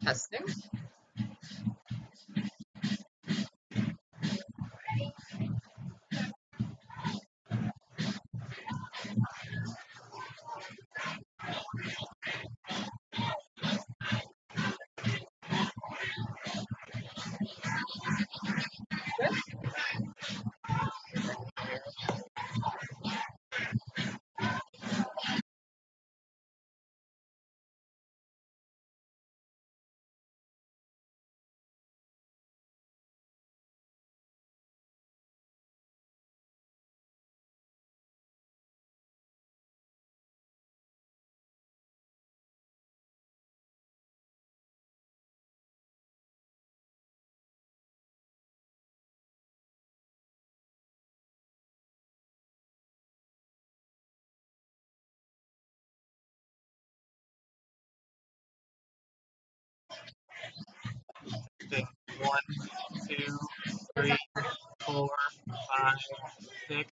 Testing. Thing 1, 2, 3, 4, 5, 6.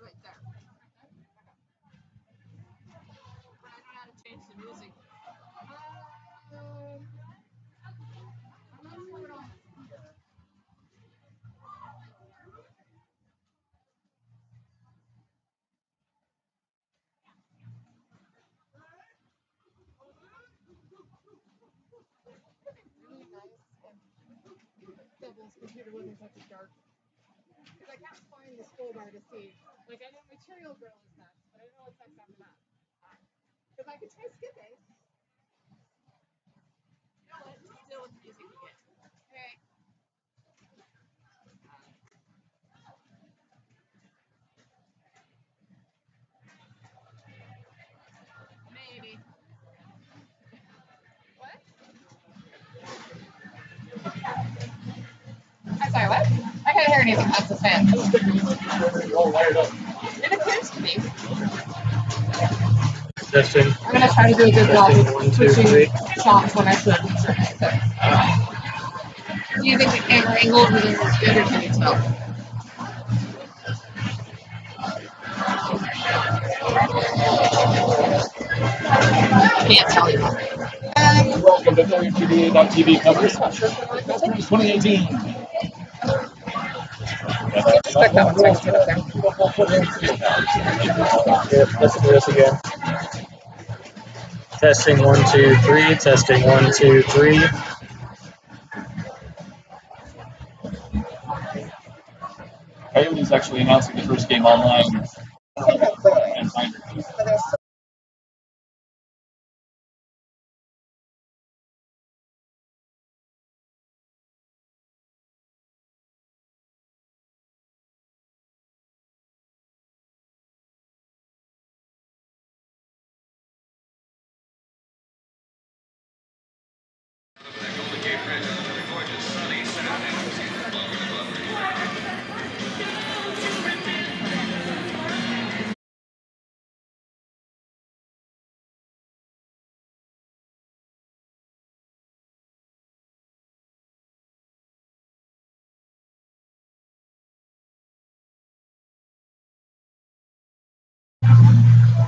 Right there. But I know how to change the music. I'm not sure what on. Really nice if Devil's computer wasn't such a dark. Because I can't find the scroll bar to see. Like, I know Material Girl is next, but I don't know what's next after that. Because I could try skipping. You know what? Just deal with the music you get. Okay. Maybe. What? I'm sorry, what? I can't hear anything. That's the fan. It appears to be. Testing. I'm gonna try to do a good job Testing. of 1, 2, 3. switching shots when I should. So, do you think the camera angle over there is good, or can you tell? I can't tell you. Welcome to WTVA.tv coverage. BESTERNS 2018. Expect that one text up there. Listen to this again. Testing 1, 2, 3. Testing 1, 2, 3. Coyotes actually announcing the first game online.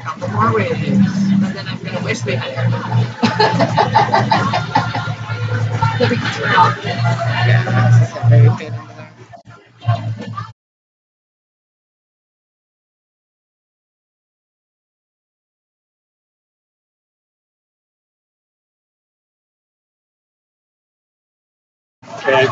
couple more waves, and then I'm gonna wish we had air. The big turn off. Yeah, this is a very fit into there. Okay.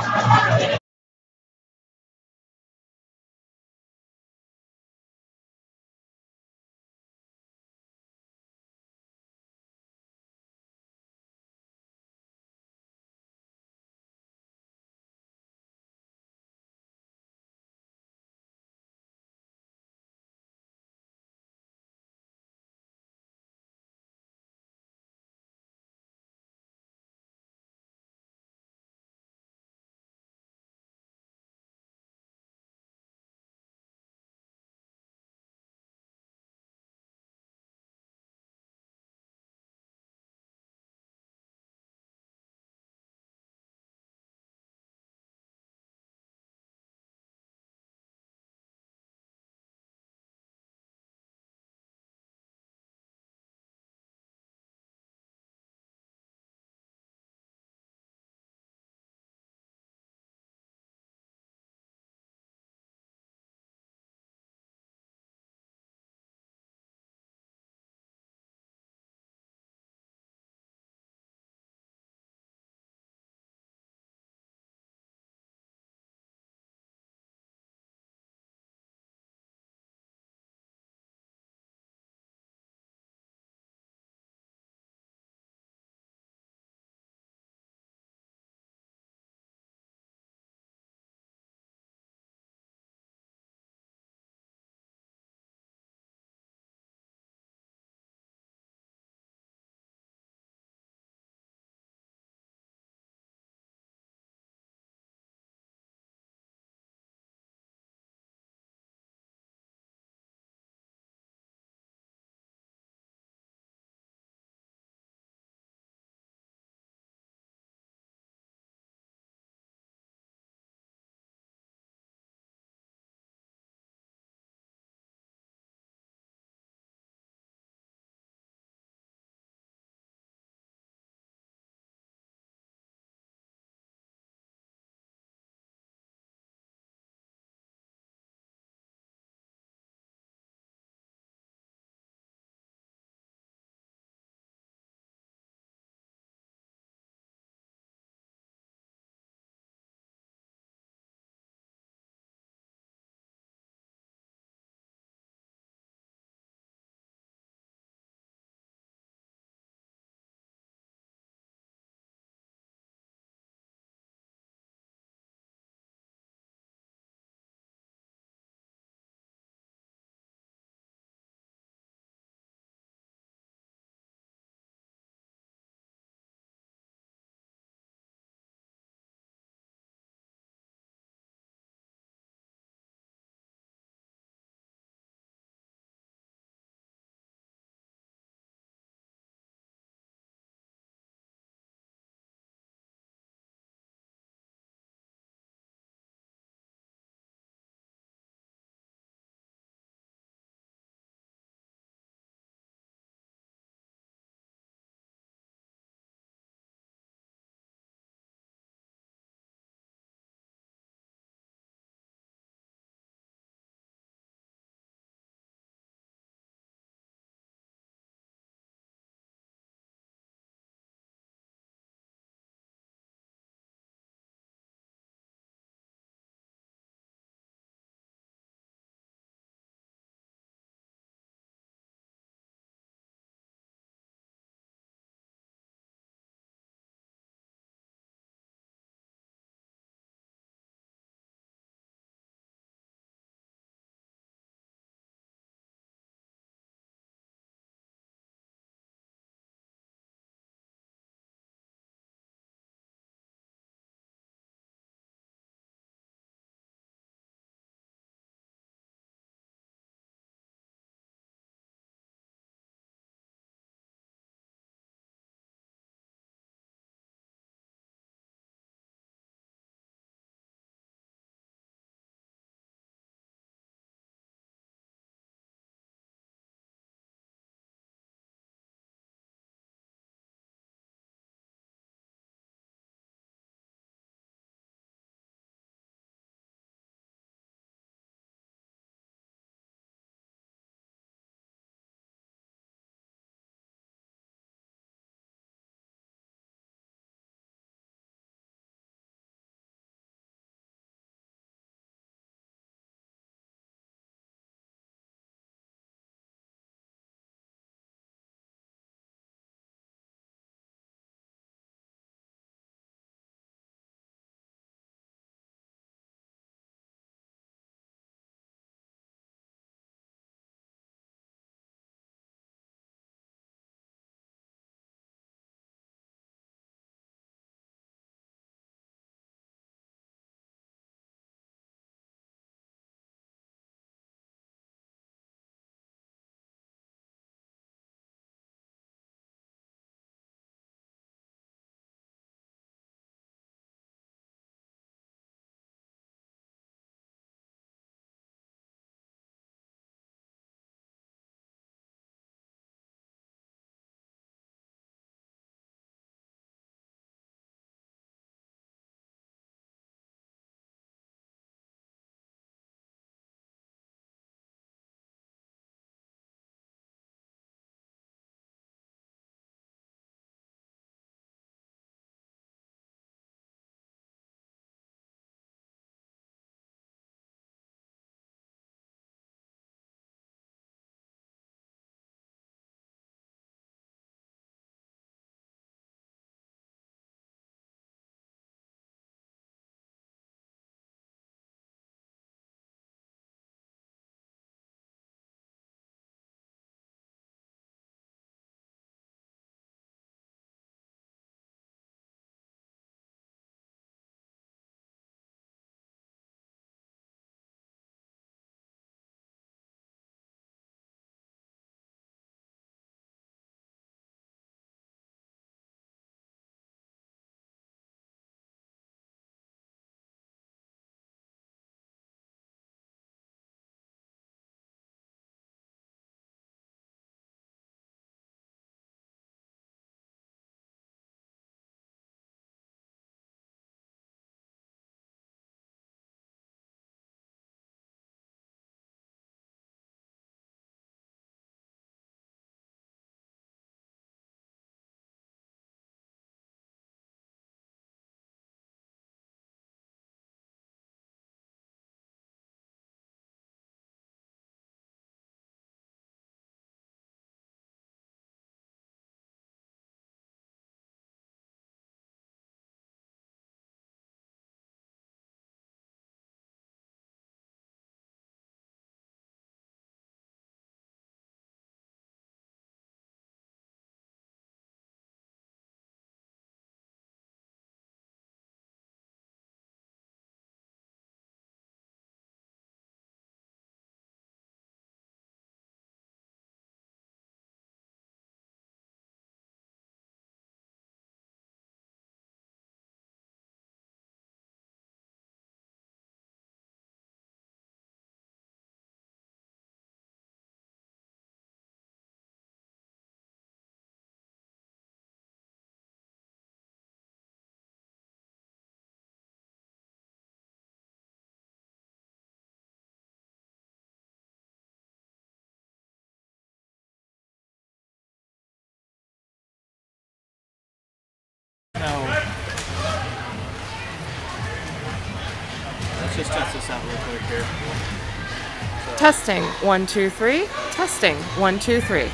Testing 1 2 3. Testing 1 2 3. Like,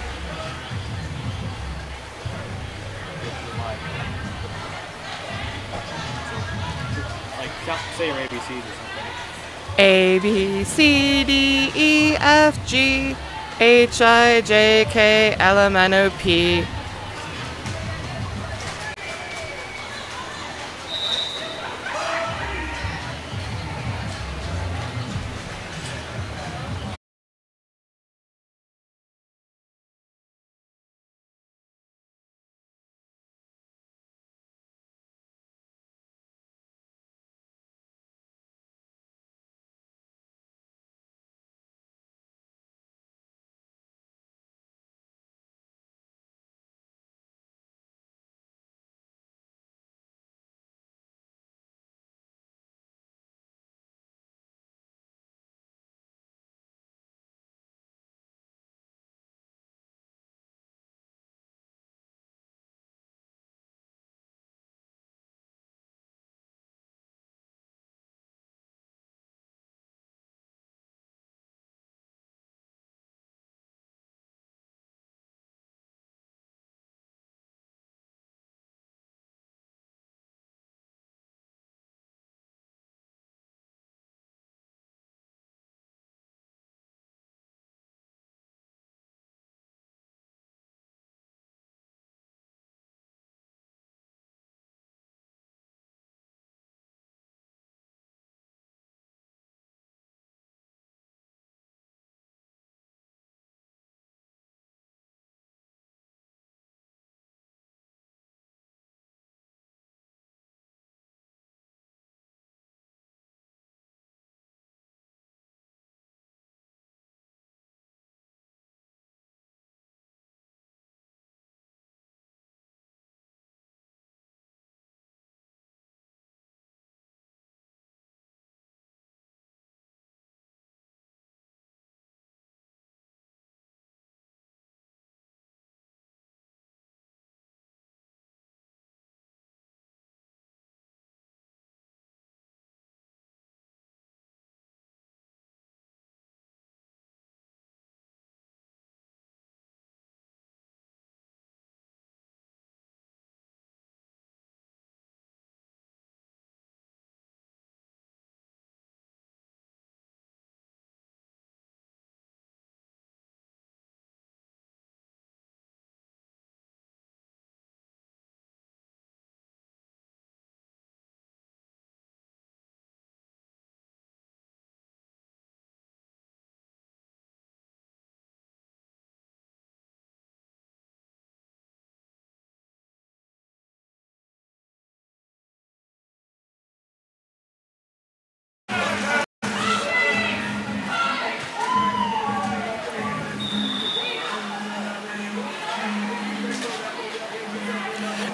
say your ABCs or something. A B C D E F G H I J K L M N O P.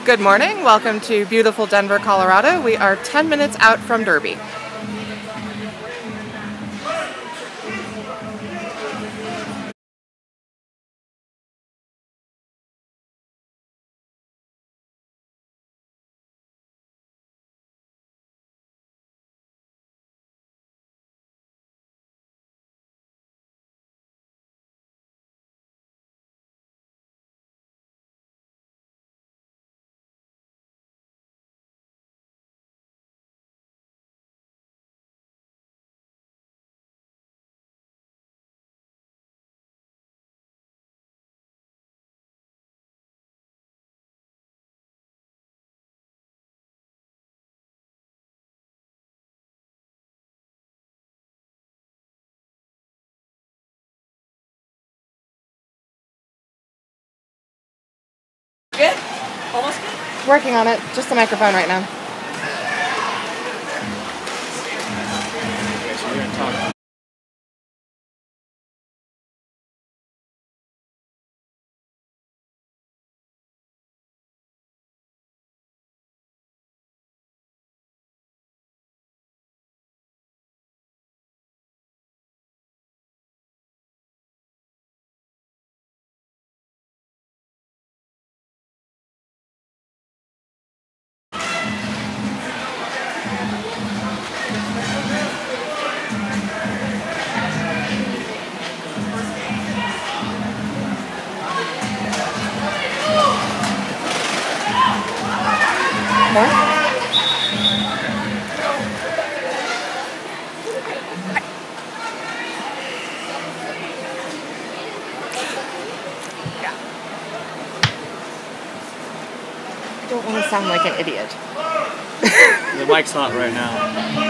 Good morning. Welcome to beautiful Denver, Colorado. We are 10 minutes out from Derby. Good? Almost good? Working on it. Just the microphone right now. Okay, so we're going to talk. More? I don't want to sound like an idiot. The mic's hot right now.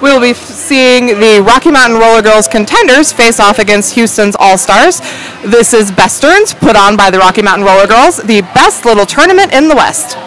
We will be seeing the Rocky Mountain Roller Girls contenders face off against Houston's All-Stars. This is BESTERNS, put on by the Rocky Mountain Roller Girls, the best little tournament in the West.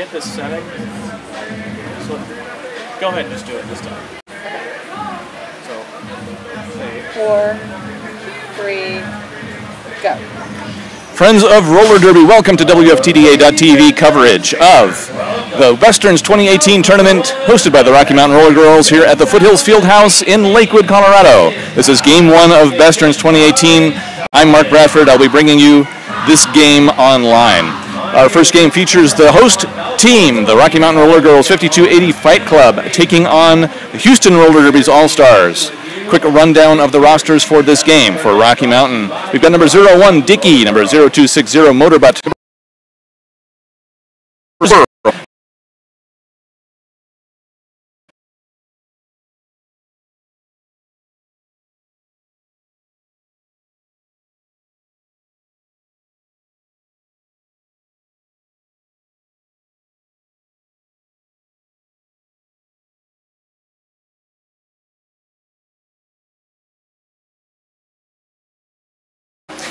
forget this setting. So go ahead and just do it this time. So, say 4, 3, go. Friends of Roller Derby, welcome to WFTDA.tv coverage of the Westerns 2018 tournament hosted by the Rocky Mountain Roller Girls here at the Foothills Fieldhouse in Lakewood, Colorado. This is game 1 of Westerns 2018. I'm Mark Bradford. I'll be bringing you this game online. Our first game features the host team, the Rocky Mountain Roller Girls 5280 Fight Club, taking on the Houston Roller Derby's All-Stars. Quick rundown of the rosters for this game for Rocky Mountain. We've got number 01, Dickey, number 0260, Motorbutt.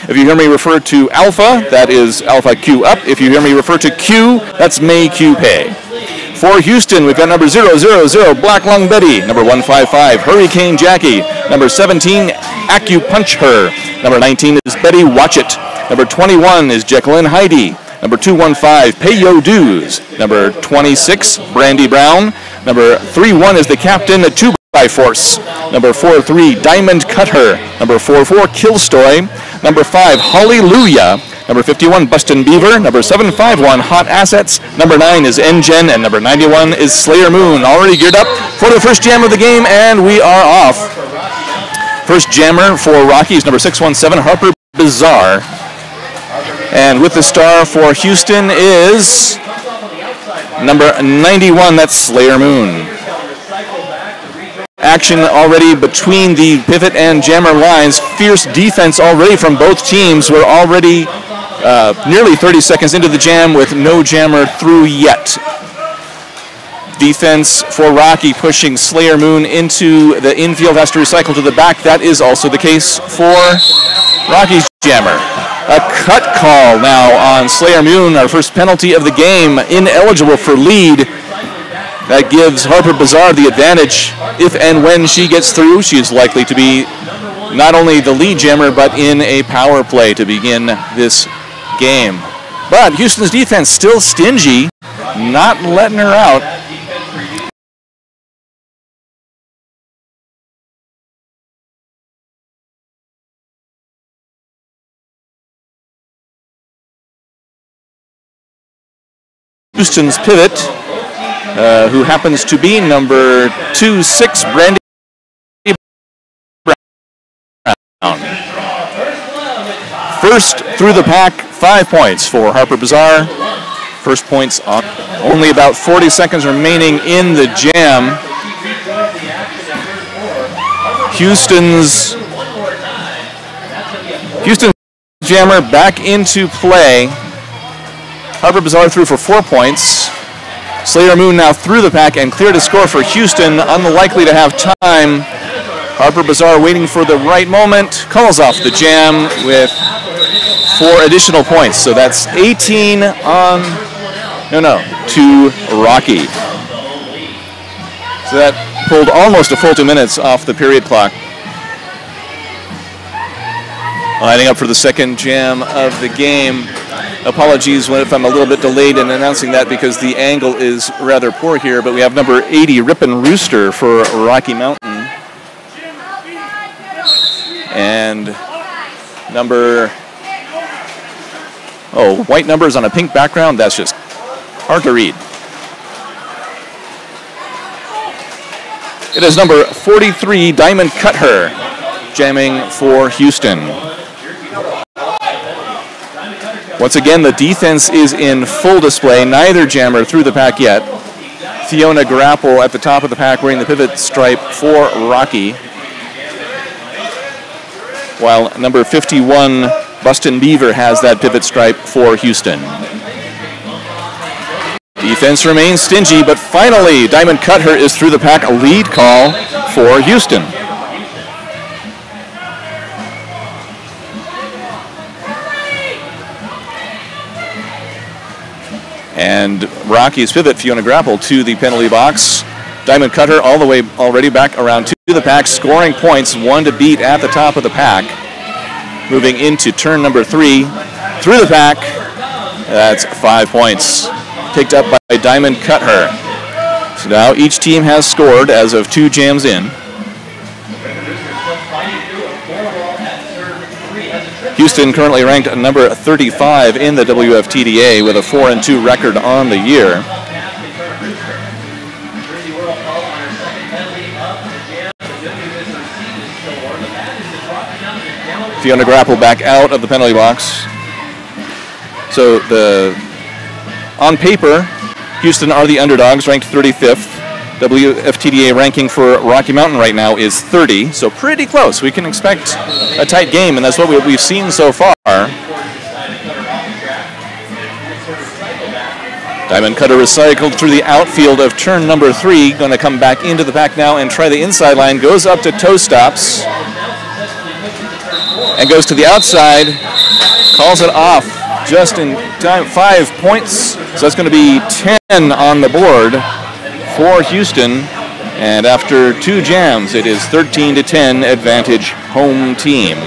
If you hear me refer to Alpha, that is Alpha Q up. If you hear me refer to Q, that's May Q Pay. For Houston, we've got number 000, Black Lung Betty, number 155, Hurricane Jackie, number 17, Acupunch Her, number 19 is Betty Watch It, number 21 is Jacqueline Heidi, number 215, Pay Yo Dues, number 26, Brandy Brown, number 31 is the Captain, 2 by Force, number 43, Diamond Cut Her, number 44, Killstoy, number 5, Hallelujah, number 51, Bustin' Beaver, number 751, Hot Assets, number 9 is N-Gen, and number 91 is Slayer Moon. Already geared up for the first jam of the game, and we are off. First jammer for Rockies, number 617, Harper Bizarre. And with the star for Houston is number 91, that's Slayer Moon. Action already between the pivot and jammer lines. Fierce defense already from both teams. We're already nearly 30 seconds into the jam with no jammer through yet. Defense for Rocky pushing Slayer Moon into the infield, has to recycle to the back. That is also the case for Rocky's jammer. A cut call now on Slayer Moon, our first penalty of the game, ineligible for lead. That gives Harper Bizarre the advantage. If and when she gets through, she is likely to be not only the lead jammer, but in a power play to begin this game. But Houston's defense still stingy, not letting her out. Houston's pivot, who happens to be number 26, Brandy Brown. First through the pack, 5 points for Harper Bizarre. First points on. Only about 40 seconds remaining in the jam. Houston's jammer back into play. Harper Bizarre through for 4 points. Slayer Moon now through the pack and clear to score for Houston. Unlikely to have time. Harper Bizarre waiting for the right moment. Calls off the jam with 4 additional points. So that's 18 on, to Rocky. So that pulled almost a full 2 minutes off the period clock. Lining up for the second jam of the game. Apologies if I'm a little bit delayed in announcing that because the angle is rather poor here, but we have number 80, Rippin' Rooster for Rocky Mountain. And white numbers on a pink background, that's just hard to read. It is number 43, Diamond Cut Her, jamming for Houston. Once again, the defense is in full display. Neither jammer through the pack yet. Fiona Grapple at the top of the pack wearing the pivot stripe for Rocky. While number 51, Bustin' Beaver, has that pivot stripe for Houston. Defense remains stingy, but finally, Diamond Cut Her is through the pack. A lead call for Houston. And Rocky's pivot, Fiona Grapple, to the penalty box. Diamond Cutter all the way already back around to the pack, scoring points, 1 to beat at the top of the pack. Moving into turn number 3, through the pack. That's 5 points. Picked up by Diamond Cutter. So now each team has scored as of 2 jams in. Houston currently ranked at number 35 in the WFTDA with a 4-2 record on the year. Fiona Grapple back out of the penalty box. So on paper, Houston are the underdogs, ranked 35th. WFTDA ranking for Rocky Mountain right now is 30, so pretty close. We can expect a tight game, and that's what we've seen so far. Diamond Cutter recycled through the outfield of turn number 3, going to come back into the pack now and try the inside line, goes up to toe stops, and goes to the outside, calls it off just in time, 5 points, so that's going to be 10 on the board for Houston, and after 2 jams, it is 13-10 advantage home team.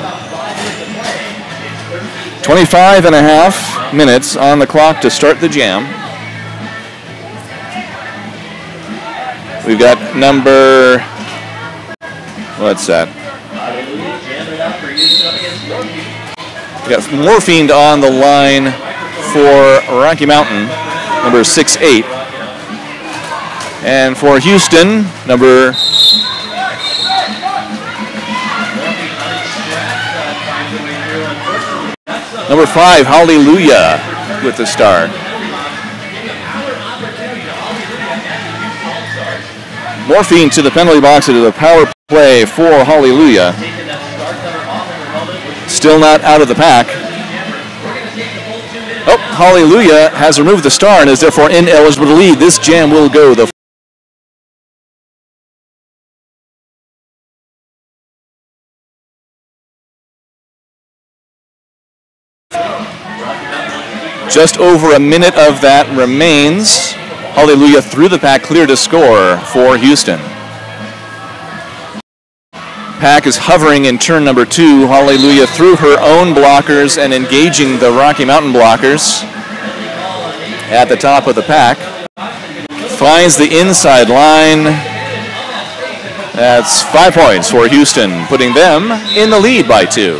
25.5 minutes on the clock to start the jam. We've got number, what's that? We got Morphine on the line for Rocky Mountain, number 6'8". And for Houston, number 5, Hallelujah, with the star. Morphine to the penalty box. It is a power play for Hallelujah. Still not out of the pack. Oh, Hallelujah has removed the star and is therefore ineligible to lead. This jam will go the just over a minute of that remains. Hallelujah through the pack, clear to score for Houston. Pack is hovering in turn number 2. Hallelujah through her own blockers and engaging the Rocky Mountain blockers at the top of the pack. Finds the inside line. That's 5 points for Houston, putting them in the lead by 2.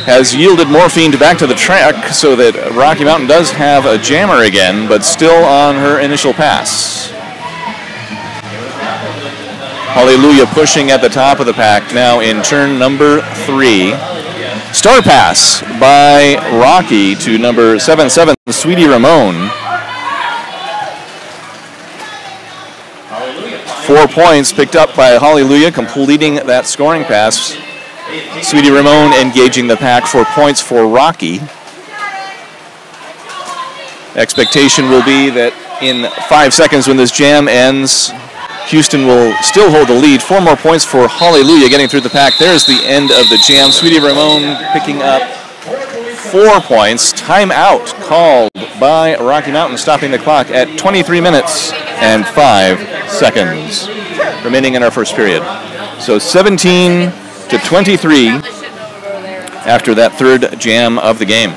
Has yielded Morphine back to the track so that Rocky Mountain does have a jammer again, but still on her initial pass. Hallelujah pushing at the top of the pack now in turn number 3. Star pass by Rocky to number 7'7", Sweetie Ramon. 4 points picked up by Hallelujah, completing that scoring pass. Sweetie Ramon engaging the pack for points for Rocky. Expectation will be that in 5 seconds when this jam ends, Houston will still hold the lead. 4 more points for Hallelujah getting through the pack. There's the end of the jam. Sweetie Ramon picking up 4 points. Timeout called by Rocky Mountain, stopping the clock at 23 minutes and 5 seconds remaining in our first period. So 17-23 after that third jam of the game.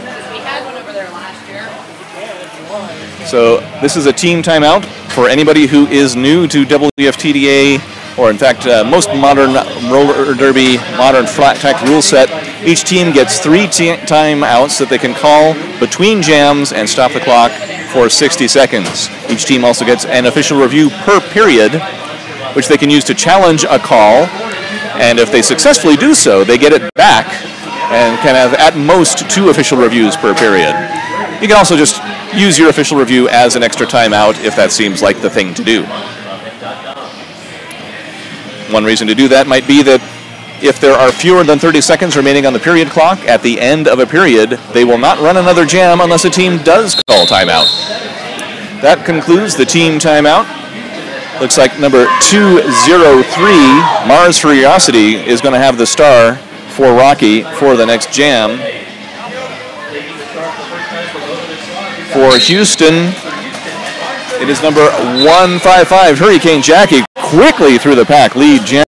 So this is a team timeout for anybody who is new to WFTDA, or in fact most modern roller derby, modern flat tack rule set. Each team gets 3 timeouts that they can call between jams and stop the clock for 60 seconds. Each team also gets an official review per period, which they can use to challenge a call. And if they successfully do so, they get it back and can have at most 2 official reviews per period. You can also just use your official review as an extra timeout if that seems like the thing to do. One reason to do that might be that if there are fewer than 30 seconds remaining on the period clock at the end of a period, they will not run another jam unless a team does call timeout. That concludes the team timeout. Looks like number 203, Mars Curiosity, is going to have the star for Rocky for the next jam. For Houston, it is number 155, Hurricane Jackie, quickly through the pack. Lead Jammer.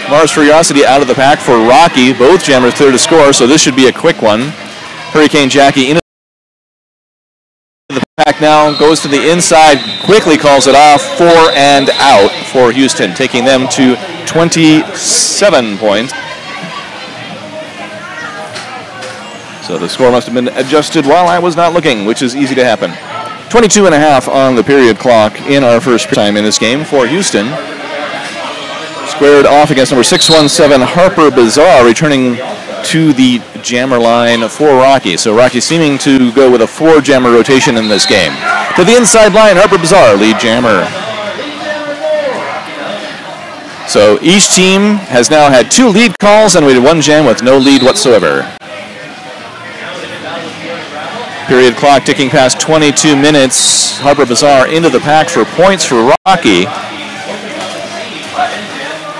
Mars Curiosity out of the pack for Rocky. Both Jammers clear to score, so this should be a quick one. Hurricane Jackie into the pack now, goes to the inside, quickly calls it off, 4 and out for Houston, taking them to 27 points. So the score must have been adjusted while I was not looking, which is easy to happen. 22 and a half on the period clock in our first time in this game for Houston. Squared off against number 617, Harper Bazaar, returning to the jammer line for Rocky. So Rocky seeming to go with a 4-jammer rotation in this game. To the inside line, Harper Bazaar, lead jammer. So each team has now had 2 lead calls, and we had 1 jam with no lead whatsoever. Period clock ticking past 22 minutes. Harper Bazaar into the pack for points for Rocky.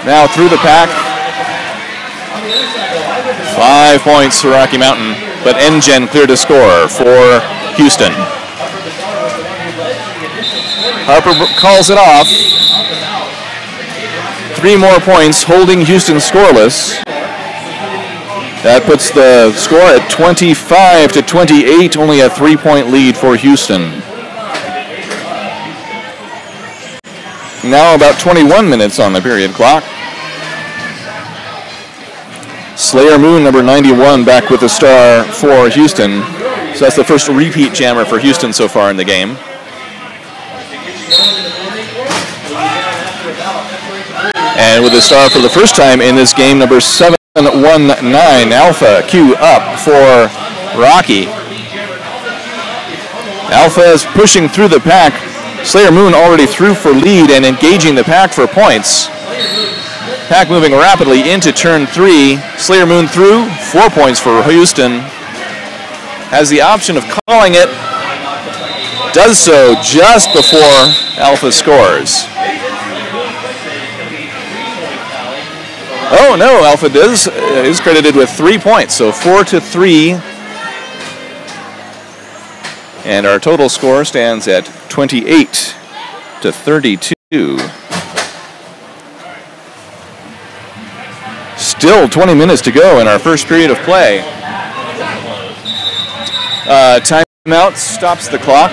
Now through the pack, 5 points for Rocky Mountain, but NGen cleared to score for Houston. Harper calls it off. 3 more points, holding Houston scoreless. That puts the score at 25 to 28, only a 3-point lead for Houston. Now about 21 minutes on the period clock. Slayer Moon, number 91, back with the star for Houston. So that's the first repeat jammer for Houston so far in the game. And with the star for the first time in this game, number 719, Alpha Q up for Rocky. Alpha is pushing through the pack. Slayer Moon already through for lead and engaging the pack for points. Pack moving rapidly into turn 3. Slayer Moon through, 4 points for Houston. Has the option of calling it. Does so just before Alpha scores. Oh no, Alpha is credited with 3 points, so 4 to 3. And our total score stands at 28 to 32. Still 20 minutes to go in our first period of play. Timeout stops the clock.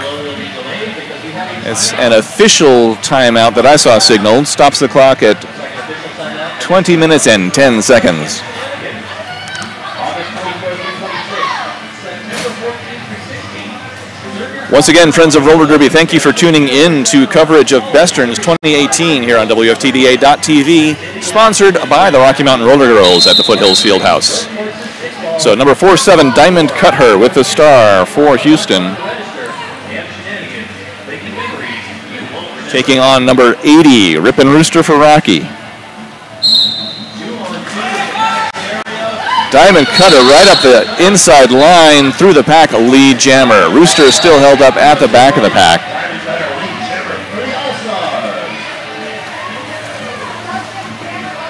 It's an official timeout that I saw signaled. Stops the clock at 20 minutes and 10 seconds. Once again, friends of Roller Derby, thank you for tuning in to coverage of BESTERNS 2018 here on WFTDA.TV, sponsored by the Rocky Mountain Roller Girls at the Foothills Fieldhouse. So number 47, Diamond Cutter with the star for Houston. Taking on number 80, Rippin' Rooster for Rocky. Diamond Cutter right up the inside line through the pack, a lead jammer. Rooster still held up at the back of the pack.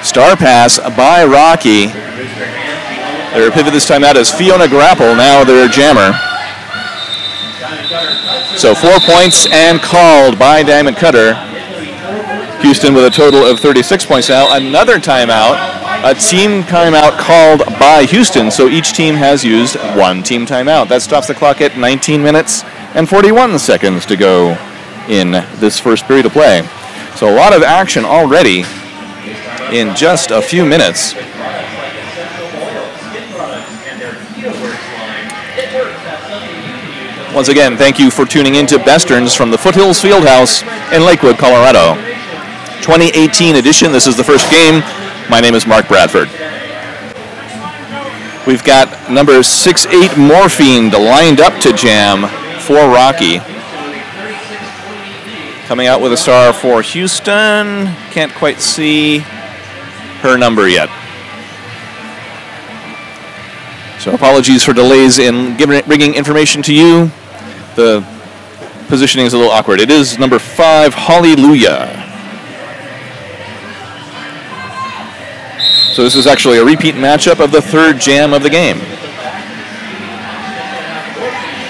Star pass by Rocky. Their pivot this time out is Fiona Grapple, now their jammer. So 4 points and called by Diamond Cutter. Houston with a total of 36 points now. Another timeout. A team timeout called by Houston, so each team has used 1 team timeout. That stops the clock at 19 minutes and 41 seconds to go in this first period of play. So a lot of action already in just a few minutes. Once again, thank you for tuning in to BESTERNS from the Foothills Fieldhouse in Lakewood, Colorado. 2018 edition, this is the first game. My name is Mark Bradford. We've got number 68 Morphine lined up to jam for Rocky. Coming out with a star for Houston. Can't quite see her number yet. So apologies for delays in bringing information to you. The positioning is a little awkward. It is number 5, Hallelujah. So this is actually a repeat matchup of the third jam of the game.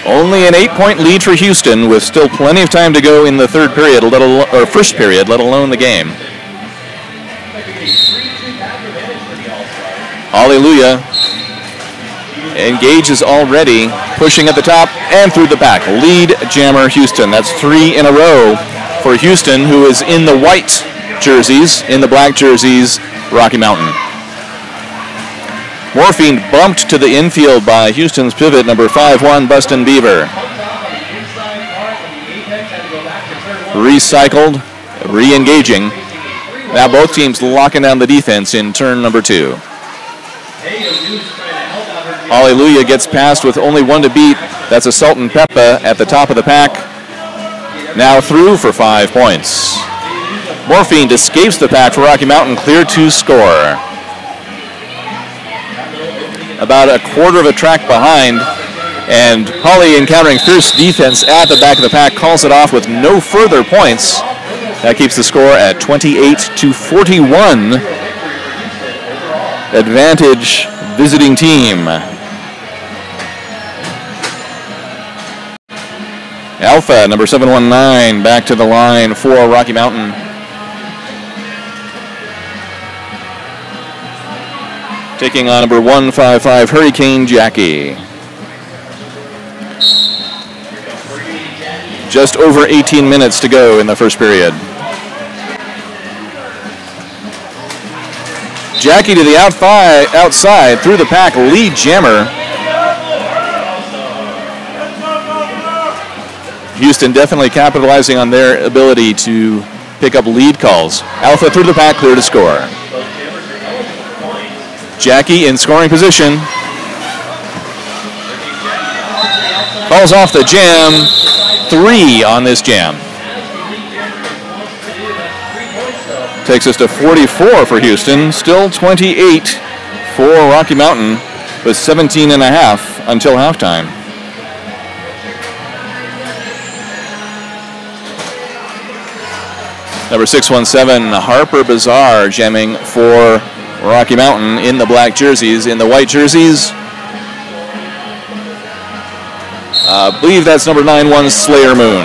Only an 8-point lead for Houston, with still plenty of time to go in the third period, or first period, let alone the game. Hallelujah engages already, pushing at the top and through the back. Lead jammer Houston. That's 3 in a row for Houston, who is in the white jerseys, in the black jerseys, Rocky Mountain. Morphine bumped to the infield by Houston's pivot, number 5-1, Buston Beaver. Recycled, re-engaging. Now both teams locking down the defense in turn number 2. Hallelujah gets past with only 1 to beat. That's a Sultan Peppa at the top of the pack. Now through for 5 points. Morphine escapes the pack for Rocky Mountain, clear to score. About a quarter of a track behind, and Holly, encountering fierce defense at the back of the pack, calls it off with no further points. That keeps the score at 28-41. Advantage visiting team. Alpha, number 719, back to the line for Rocky Mountain. Taking on number 155, Hurricane Jackie. Just over 18 minutes to go in the first period. Jackie to the outside, through the pack, lead jammer. Houston definitely capitalizing on their ability to pick up lead calls. Alpha through the pack, clear to score. Jackie in scoring position. Calls off the jam. 3 on this jam. Takes us to 44 for Houston. Still 28 for Rocky Mountain, with 17 and a half until halftime. Number 617, Harper Bazaar, jamming for Rocky Mountain in the black jerseys. In the white jerseys, I believe that's number 91, Slayer Moon.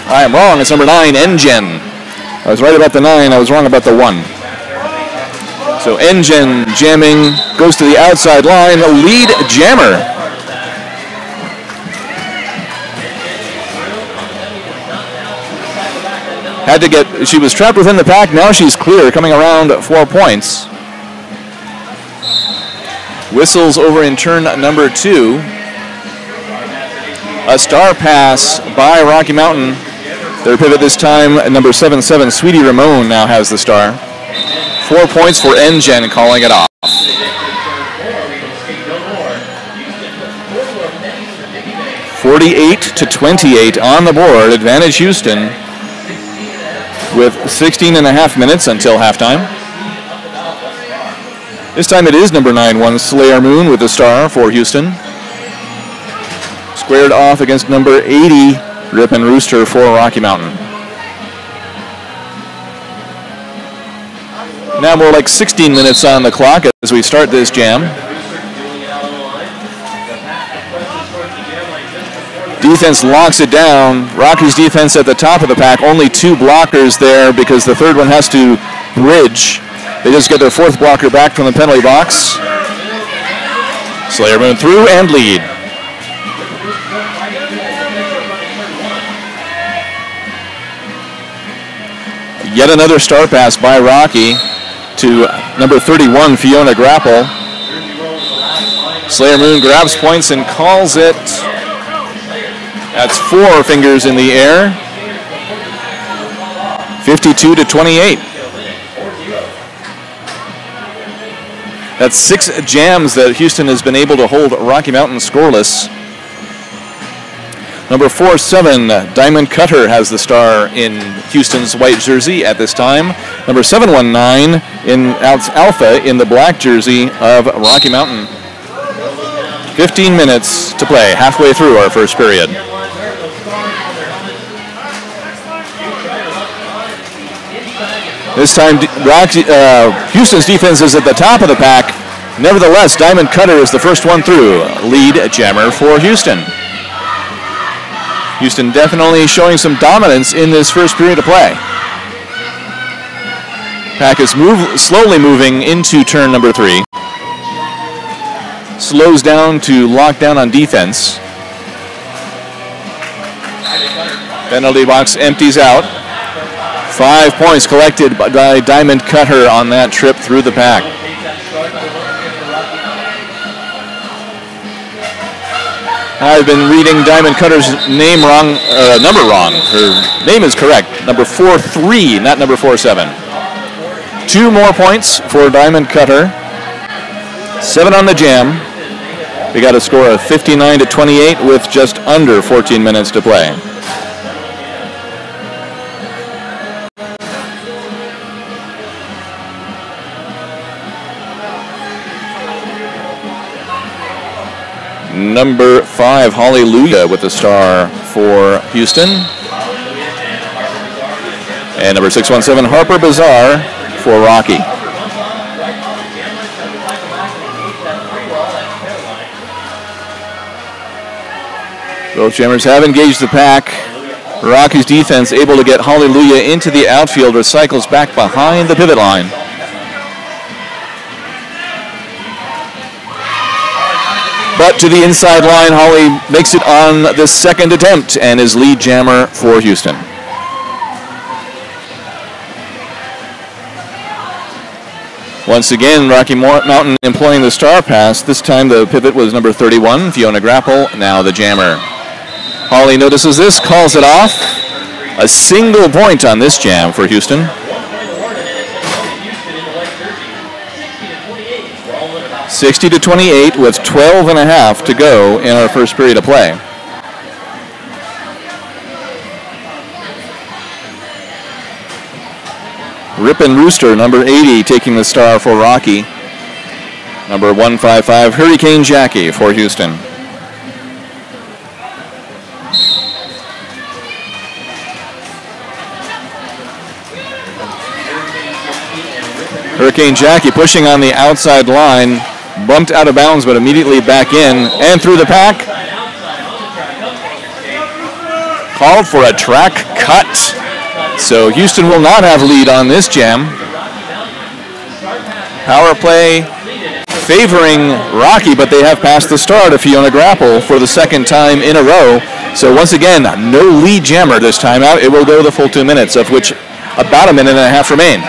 I am wrong, it's number 9, Engine. I was right about the 9, I was wrong about the 1. So Engine jamming, goes to the outside line, lead jammer. She was trapped within the pack, now she's clear, coming around 4 points. Whistles over in turn number 2. A star pass by Rocky Mountain. Their pivot this time, number 77, Sweetie Ramone, now has the star. 4 points for Engine, calling it off. (48-28) on the board, advantage Houston, with 16 and a half minutes until halftime. This time it is number 91, Slayer Moon, with the star for Houston. Squared off against number 80, Rip and Rooster for Rocky Mountain. Now more like 16 minutes on the clock as we start this jam. Defense locks it down. Rocky's defense at the top of the pack. Only 2 blockers there because the third one has to bridge. They just get their 4th blocker back from the penalty box. Slayer Moon through and lead. Yet another star pass by Rocky to number 31, Fiona Grapple. Slayer Moon grabs points and calls it. That's 4 fingers in the air. 52-28. That's 6 jams that Houston has been able to hold Rocky Mountain scoreless. Number 47, Diamond Cutter has the star in Houston's white jersey at this time. Number 719 in Alpha in the black jersey of Rocky Mountain. 15 minutes to play, halfway through our first period. This time, Houston's defense is at the top of the pack. Nevertheless, Diamond Cutter is the first one through. Lead jammer for Houston. Houston definitely showing some dominance in this first period of play. Pack is slowly moving into turn number 3. Slows down to lock down on defense. Penalty box empties out. 5 points collected by Diamond Cutter on that trip through the pack. I've been reading Diamond Cutter's number wrong. Her name is correct. Number 4-3, not number 4-7. 2 more points for Diamond Cutter. 7 on the jam. We got a score of 59-28 with just under 14 minutes to play. Number 5, Hallelujah, with the star for Houston. And number 617, Harper Bazaar for Rocky. Both jammers have engaged the pack. Rocky's defense able to get Hallelujah into the outfield, recycles back behind the pivot line. But to the inside line, Holly makes it on the second attempt and is lead jammer for Houston. Once again, Rocky Mountain employing the star pass. This time the pivot was number 31, Fiona Grapple, now the jammer. Holly notices this, calls it off. A single point on this jam for Houston. 60-28 with 12 and a half to go in our first period of play. Ripon Rooster, number 80, taking the star for Rocky. Number 155, Hurricane Jackie for Houston. Hurricane Jackie pushing on the outside line. Bumped out of bounds, but immediately back in and through the pack. Called for a track cut. So Houston will not have lead on this jam. Power play favoring Rocky, but they have passed the star to Fiona Grapple for the second time in a row. So once again, no lead jammer this time out. It will go the full 2 minutes, of which about a minute and a half remain.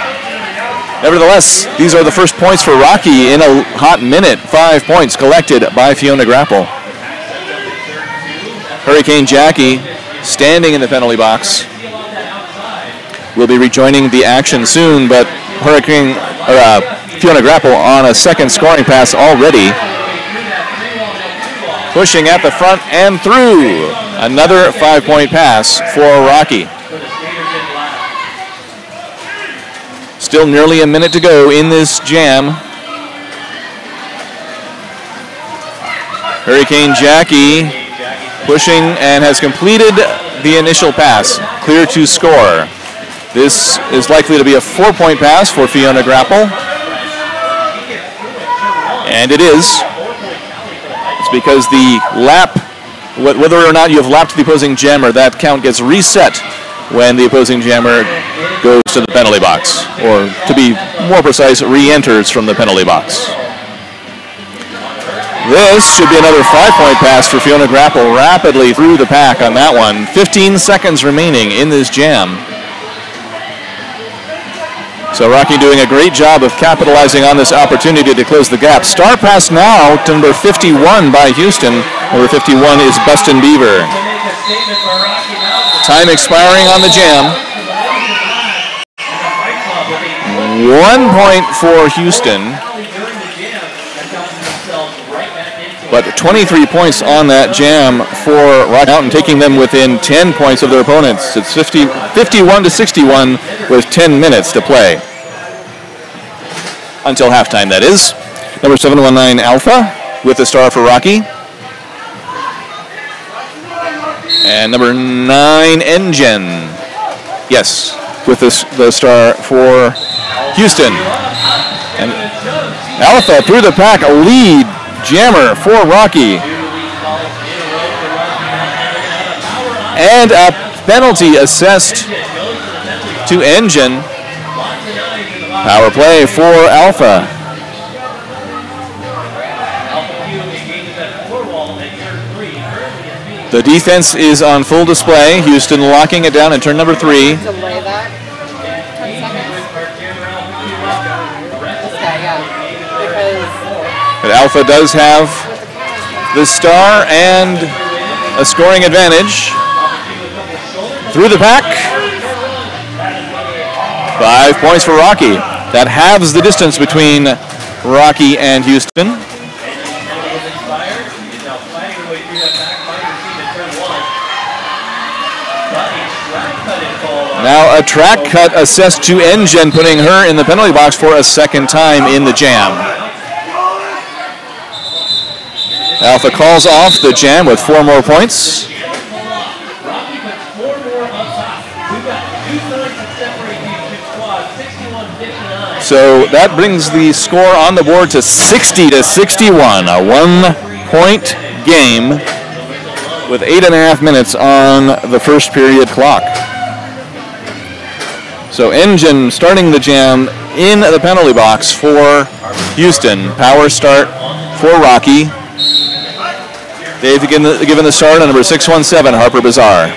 Nevertheless, these are the first points for Rocky in a hot minute. 5 points collected by Fiona Grapple. Hurricane Jackie standing in the penalty box. Will be rejoining the action soon, but Fiona Grapple on a second scoring pass already. Pushing at the front and through. Another 5-point pass for Rocky. Still nearly a minute to go in this jam. Hurricane Jackie pushing and has completed the initial pass. Clear to score. This is likely to be a 4-point pass for Fiona Grapple. And it is. It's because the lap, whether or not you have lapped the opposing jammer, that count gets reset when the opposing jammer goes to the penalty box, or to be more precise, re-enters from the penalty box. This should be another 5-point pass for Fiona Grapple, rapidly through the pack on that one. 15 seconds remaining in this jam. So Rocky doing a great job of capitalizing on this opportunity to close the gap. Star pass now to number 51 by Houston. Number 51 is Buston Beaver. Time expiring on the jam. 1 point for Houston. But 23 points on that jam for Rocky Mountain, taking them within 10 points of their opponents. It's 51-61 with 10 minutes to play. Until halftime, that is. Number 719 Alpha with the star for Rocky. And number 9 Engine. Yes, with the star for Houston. And Alpha through the pack, a lead jammer for Rocky. And a penalty assessed to Engine. Power play for Alpha. The defense is on full display. Houston locking it down in turn number 3. Delay that 10 seconds. This guy, yeah. Because But Alpha does have the star and a scoring advantage. Through the pack. 5 points for Rocky. That halves the distance between Rocky and Houston. Now a track cut assessed to Engine, putting her in the penalty box for a second time in the jam. Alpha calls off the jam with 4 more points. So that brings the score on the board to 60-61, a 1-point game with 8.5 minutes on the first period clock. So Engine starting the jam in the penalty box for Houston. Power start for Rocky. They've given the start on number 617, Harper Bazaar.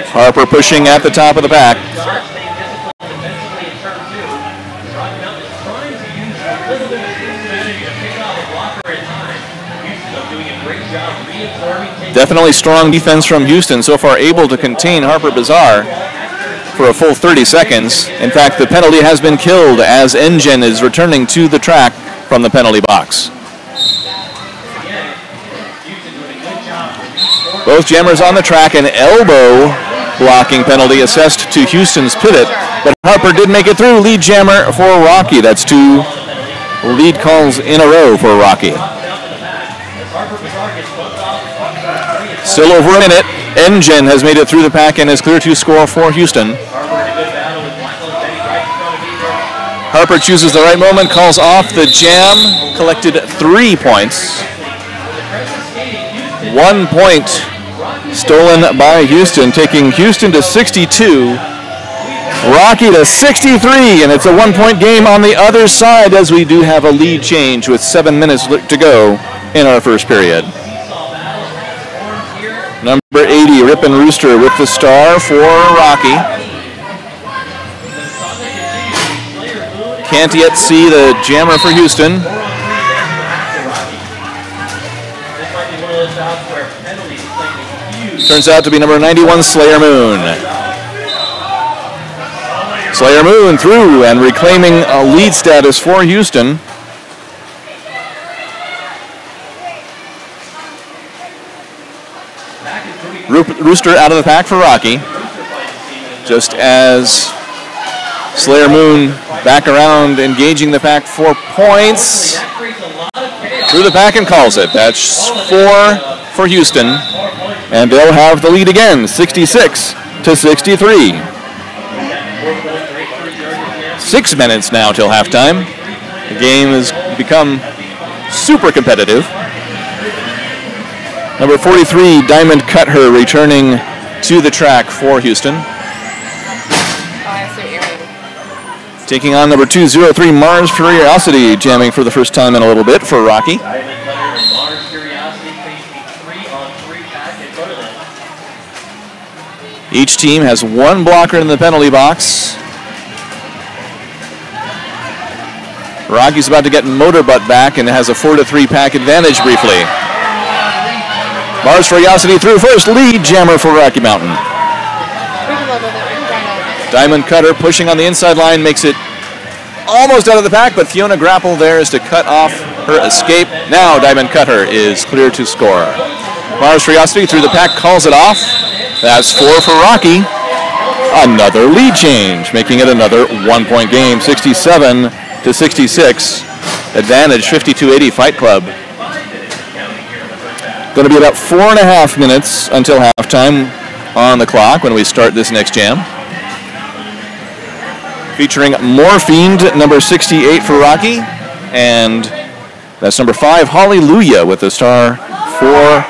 Harper pushing at the top of the pack. Definitely strong defense from Houston, so far able to contain Harper Bazaar for a full 30 seconds. In fact, the penalty has been killed as Engine is returning to the track from the penalty box. Both jammers on the track, an elbow blocking penalty assessed to Houston's pivot, but Harper did make it through. Lead jammer for Rocky. That's 2 lead calls in a row for Rocky. Still over a minute. Engine has made it through the pack and is clear to score for Houston. Harper chooses the right moment, calls off the jam, collected 3 points. 1 point stolen by Houston, taking Houston to 62, Rocky to 63, and it's a 1-point game on the other side as we do have a lead change with 7 minutes to go in our first period. Number 80, Ripon Rooster with the star for Rocky. Can't yet see the jammer for Houston. Turns out to be number 91, Slayer Moon. Slayer Moon through and reclaiming a lead status for Houston. Rooster out of the pack for Rocky. Just as Slayer Moon back around engaging the pack for points. Through the pack and calls it. That's 4 for Houston. And they'll have the lead again, 66-63. 6 minutes now till halftime. The game has become super competitive. Number 43, Diamond Cutter, returning to the track for Houston. Taking on number 203, Mars Curiosity, jamming for the first time in a little bit for Rocky. Each team has 1 blocker in the penalty box. Rocky's about to get Motorbutt back and has a 4-3 pack advantage briefly. Mars Curiosity through first, lead jammer for Rocky Mountain. Diamond Cutter pushing on the inside line makes it almost out of the pack, but Fiona Grapple there is to cut off her escape. Now Diamond Cutter is clear to score. Mars Curiosity through the pack calls it off. That's 4 for Rocky. Another lead change, making it another 1-point game, 67 to 66. Advantage 52-80 Fight Club. Going to be about 4.5 minutes until halftime on the clock when we start this next jam. Featuring Morphined, number 68 for Rocky, and that's number 5, Hallelujah, with the star for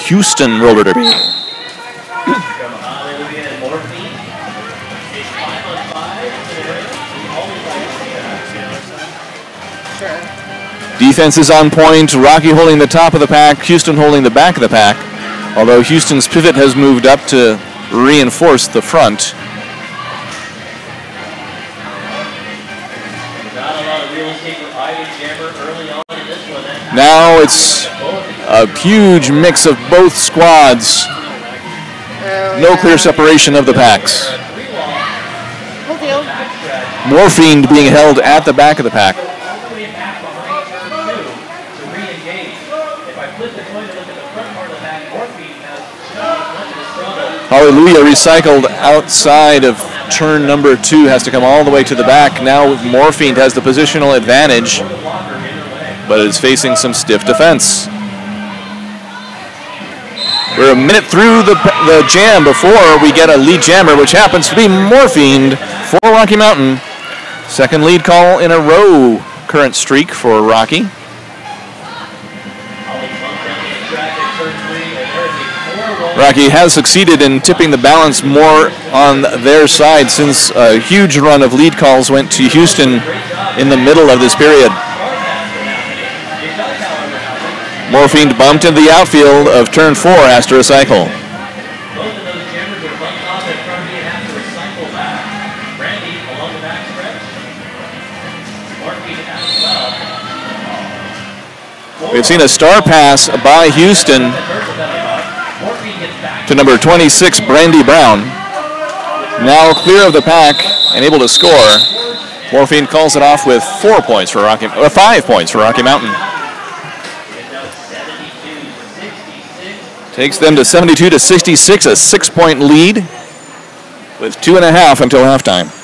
Houston Roller Derby. Defense is on point. Rocky holding the top of the pack, Houston holding the back of the pack, although Houston's pivot has moved up to reinforce the front. Now it's a huge mix of both squads. No clear separation of the packs. Morphined being held at the back of the pack. Hallelujah recycled outside of turn number 2, has to come all the way to the back. Now Morphined has the positional advantage, but is facing some stiff defense. We're a minute through the jam before we get a lead jammer, which happens to be Morphined for Rocky Mountain. Second lead call in a row, current streak for Rocky. Rocky has succeeded in tipping the balance more on their side since a huge run of lead calls went to Houston in the middle of this period. Morphined bumped into the outfield of turn 4, has to recycle. We've seen a star pass by Houston to number 26, Brandy Brown. Now clear of the pack and able to score. Morphined calls it off with 5 points for Rocky Mountain. Takes them to 72 to 66, a 6-point lead with 2.5 until halftime.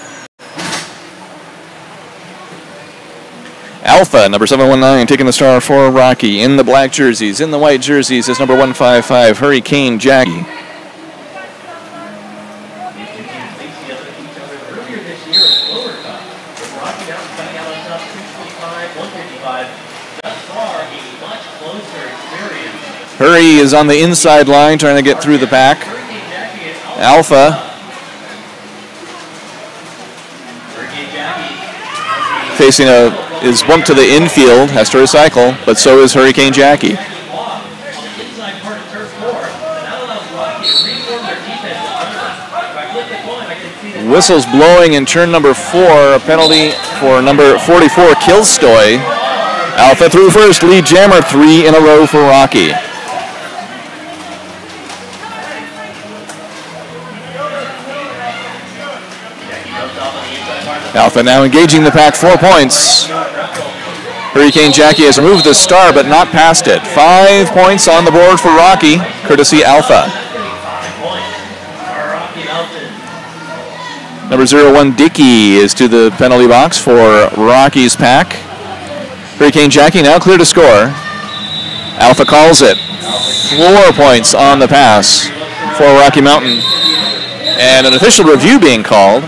Alpha, number 719, taking the star for Rocky. In the black jerseys, in the white jerseys is number 155, Hurricane Jackie. Hurry is on the inside line trying to get through the pack. Alpha facing is bumped to the infield, has to recycle, but so is Hurricane Jackie. Whistles blowing in turn number 4, a penalty for number 44, Kilstoy. Alpha through first, lead jammer, 3 in a row for Rocky. Alpha now engaging the pack, 4 points. Hurricane Jackie has removed the star, but not past it. 5 points on the board for Rocky, courtesy Alpha. Number 01, Dickey, is to the penalty box for Rocky's pack. Hurricane Jackie now clear to score. Alpha calls it. 4 points on the pass for Rocky Mountain. And an official review being called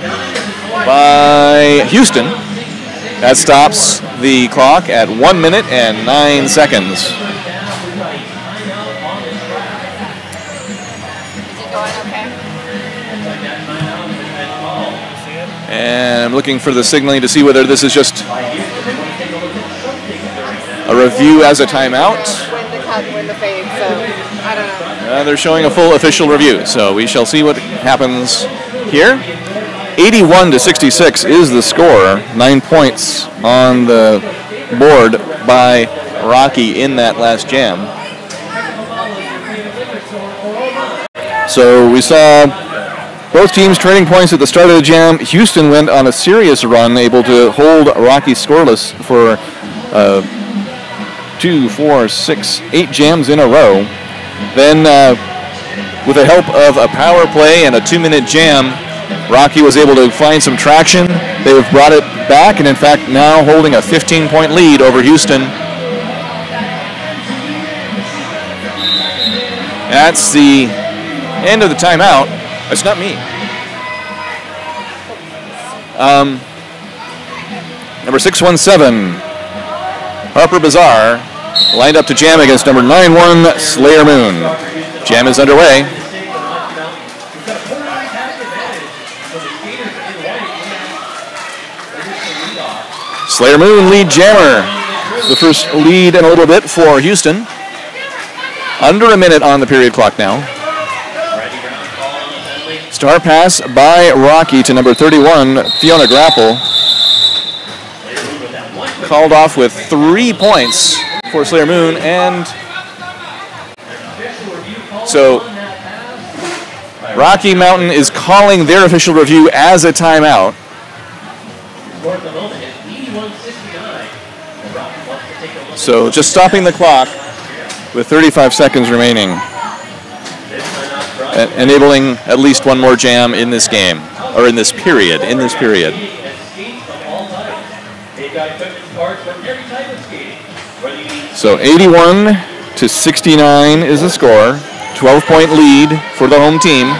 by Houston. That stops the clock at 1 minute and 9 seconds. Is it going okay? And I'm looking for the signaling to see whether this is just a review as a timeout. When the cut, when the fade, so I don't know. They're showing a full official review, so we shall see what happens here. 81 to 66 is the score. 9 points on the board by Rocky in that last jam. So we saw Both teams trading points at the start of the jam. Houston went on a serious run, able to hold Rocky scoreless for 2, 4, 6, 8 jams in a row. Then, with the help of a power play and a 2-minute jam, Rocky was able to find some traction. They've brought it back, and in fact now holding a 15-point lead over Houston. That's the end of the timeout. That's not me. Number 617, Harper Bazaar, lined up to jam against number 91, Slayer Moon. Jam is underway. Slayer Moon lead jammer. The first lead in a little bit for Houston. Under a minute on the period clock now. Star pass by Rocky to number 31, Fiona Grapple. Called off with 3 points for Slayer Moon, and so Rocky Mountain is calling their official review as a timeout. So just stopping the clock with 35 seconds remaining, enabling at least one more jam in this game, or in this period. So 81 to 69 is the score. 12-point lead for the home team.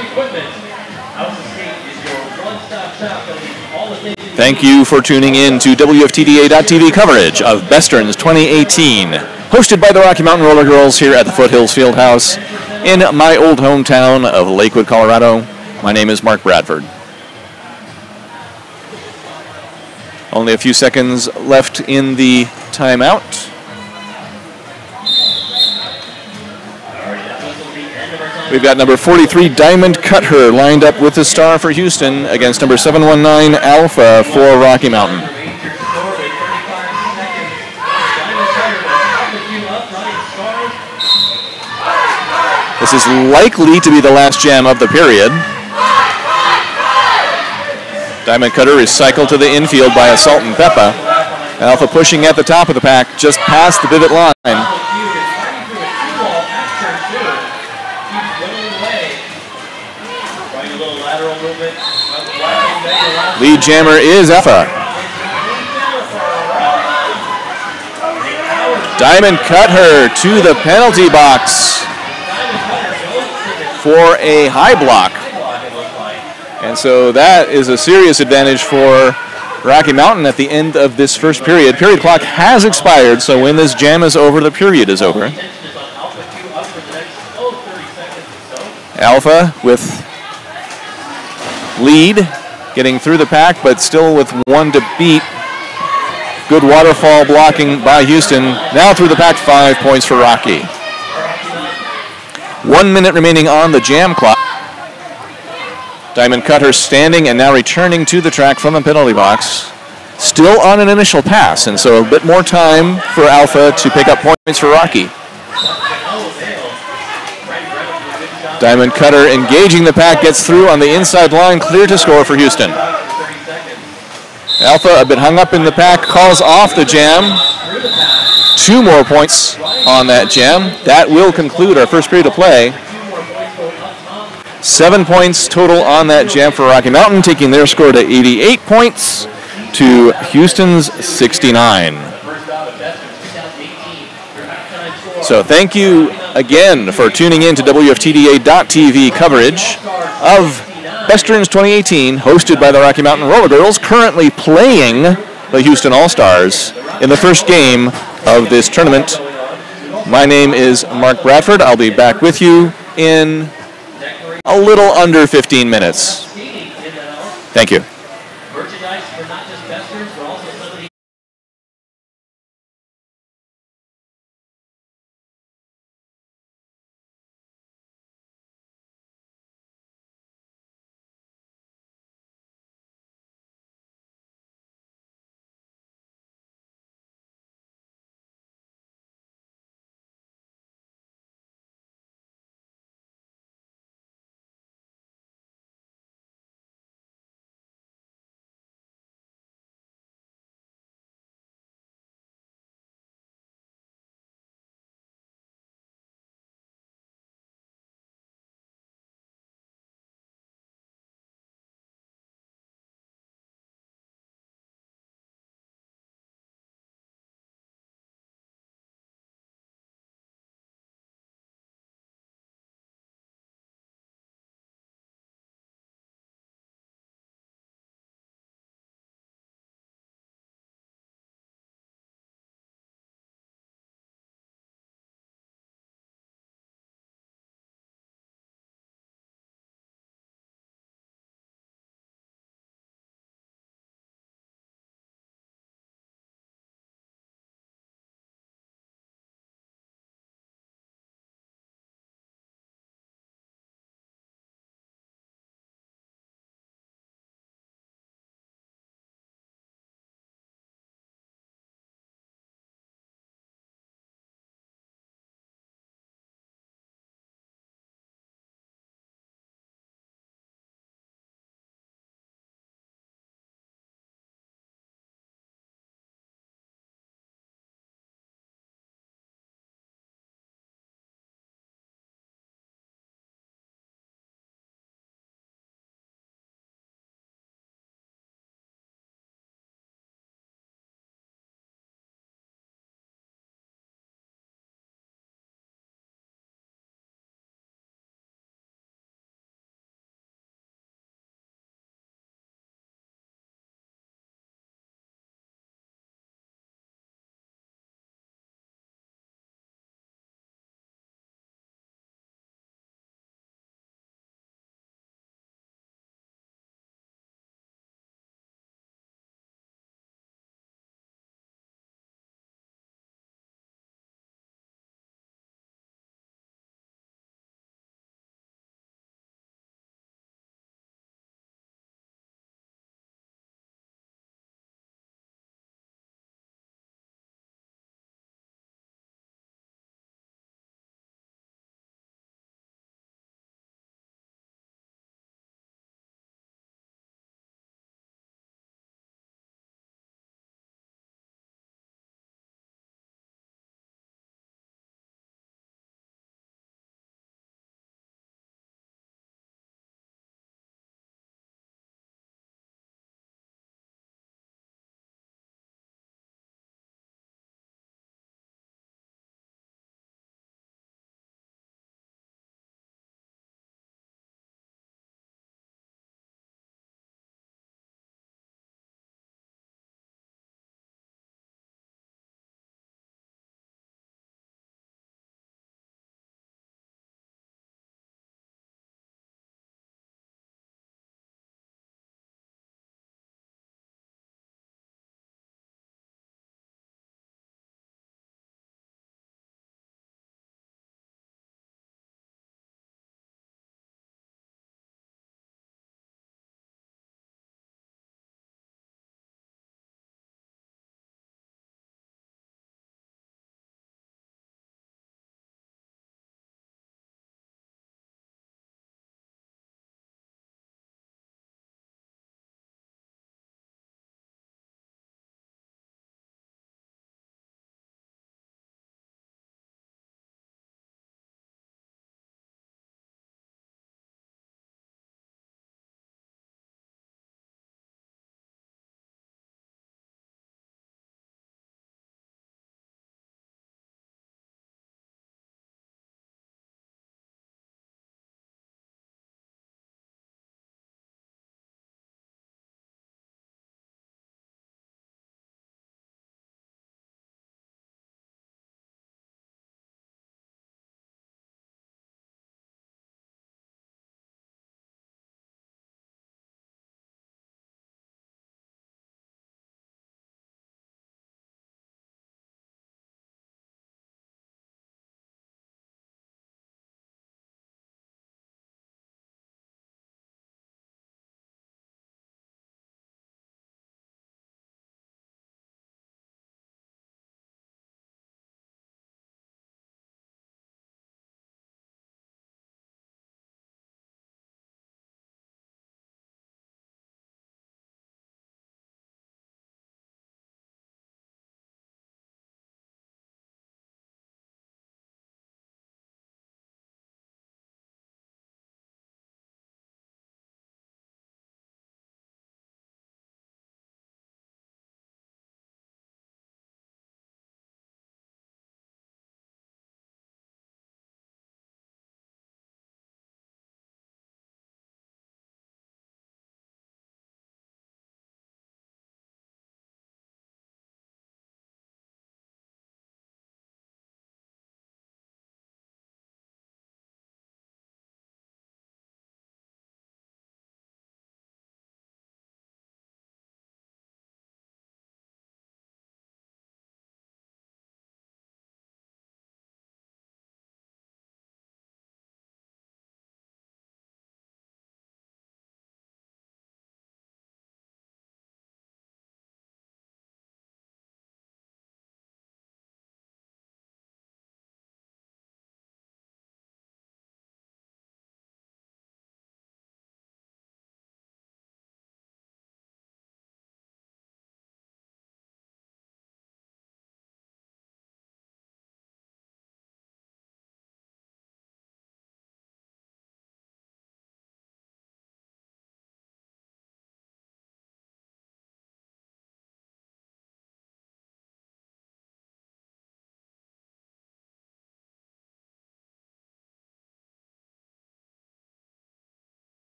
Thank you for tuning in to WFTDA.tv coverage of BESTERNS 2018, hosted by the Rocky Mountain Roller Girls here at the Foothills Fieldhouse in my old hometown of Lakewood, Colorado. My name is Mark Bradford. Only a few seconds left in the timeout. We've got number 43, Diamond Cutter, lined up with the star for Houston against number 719, Alpha for Rocky Mountain. This is likely to be the last jam of the period. Diamond Cutter is cycled to the infield by Assault and Peppa. Alpha pushing at the top of the pack, just past the pivot line. Lead jammer is Alpha. Diamond cut her to the penalty box for a high block. And so that is a serious advantage for Rocky Mountain at the end of this first period. Period clock has expired, so when this jam is over, the period is over. Alpha with lead, getting through the pack, but still with one to beat. Good waterfall blocking by Houston. Now through the pack, 5 points for Rocky. 1 minute remaining on the jam clock. Diamond Cutter standing and now returning to the track from the penalty box. Still on an initial pass, and so a bit more time for Alpha to pick up points for Rocky. Diamond Cutter engaging the pack, gets through on the inside line, clear to score for Houston. Alpha a bit hung up in the pack, calls off the jam. 2 more points on that jam. That will conclude our first period of play. 7 points total on that jam for Rocky Mountain, taking their score to 88 points to Houston's 69. So thank you again for tuning in to WFTDA.tv coverage of BESTERNS 2018, hosted by the Rocky Mountain Roller Girls, currently playing the Houston All-Stars in the first game of this tournament. My name is Mark Bradford. I'll be back with you in a little under 15 minutes. Thank you.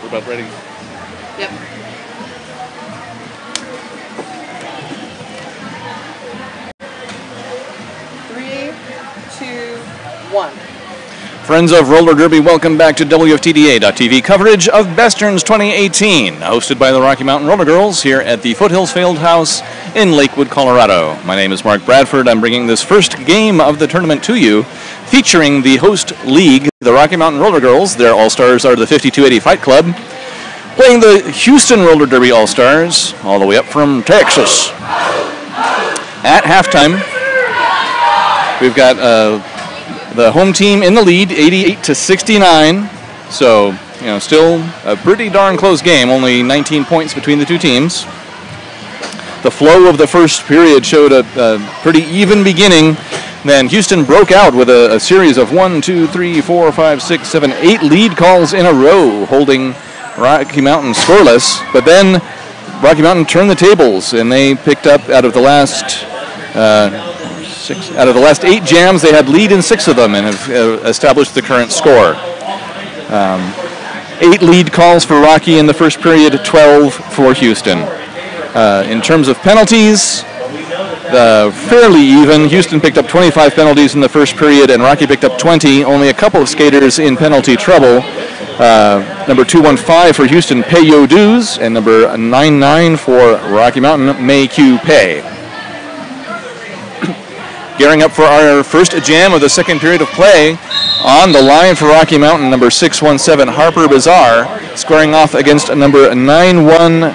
We're about ready. Yep. Three, two, one. Friends of Roller Derby, welcome back to WFTDA.TV coverage of BESTERNS 2018, hosted by the Rocky Mountain Roller Girls here at the Foothills Fieldhouse in Lakewood, Colorado. My name is Mark Bradford. I'm bringing this first game of the tournament to you, featuring the host league, the Rocky Mountain Roller Girls. Their All-Stars are the 5280 Fight Club, playing the Houston Roller Derby All-Stars, all the way up from Texas. At halftime, we've got the home team in the lead, 88-69. So, still a pretty darn close game. Only 19 points between the two teams. The flow of the first period showed a pretty even beginning. Then Houston broke out with a series of 8 lead calls in a row, holding Rocky Mountain scoreless. But then Rocky Mountain turned the tables, and they picked up out of the last 8 jams, they had lead in 6 of them and have established the current score. 8 lead calls for Rocky in the first period, 12 for Houston. In terms of penalties, fairly even. Houston picked up 25 penalties in the first period, and Rocky picked up 20. Only a couple of skaters in penalty trouble. Number 215 for Houston, Peyo Duz, and number 99 for Rocky Mountain, May Q Pei. Gearing up for our first jam of the second period of play. On the line for Rocky Mountain, number 617, Harper Bazaar, squaring off against number 91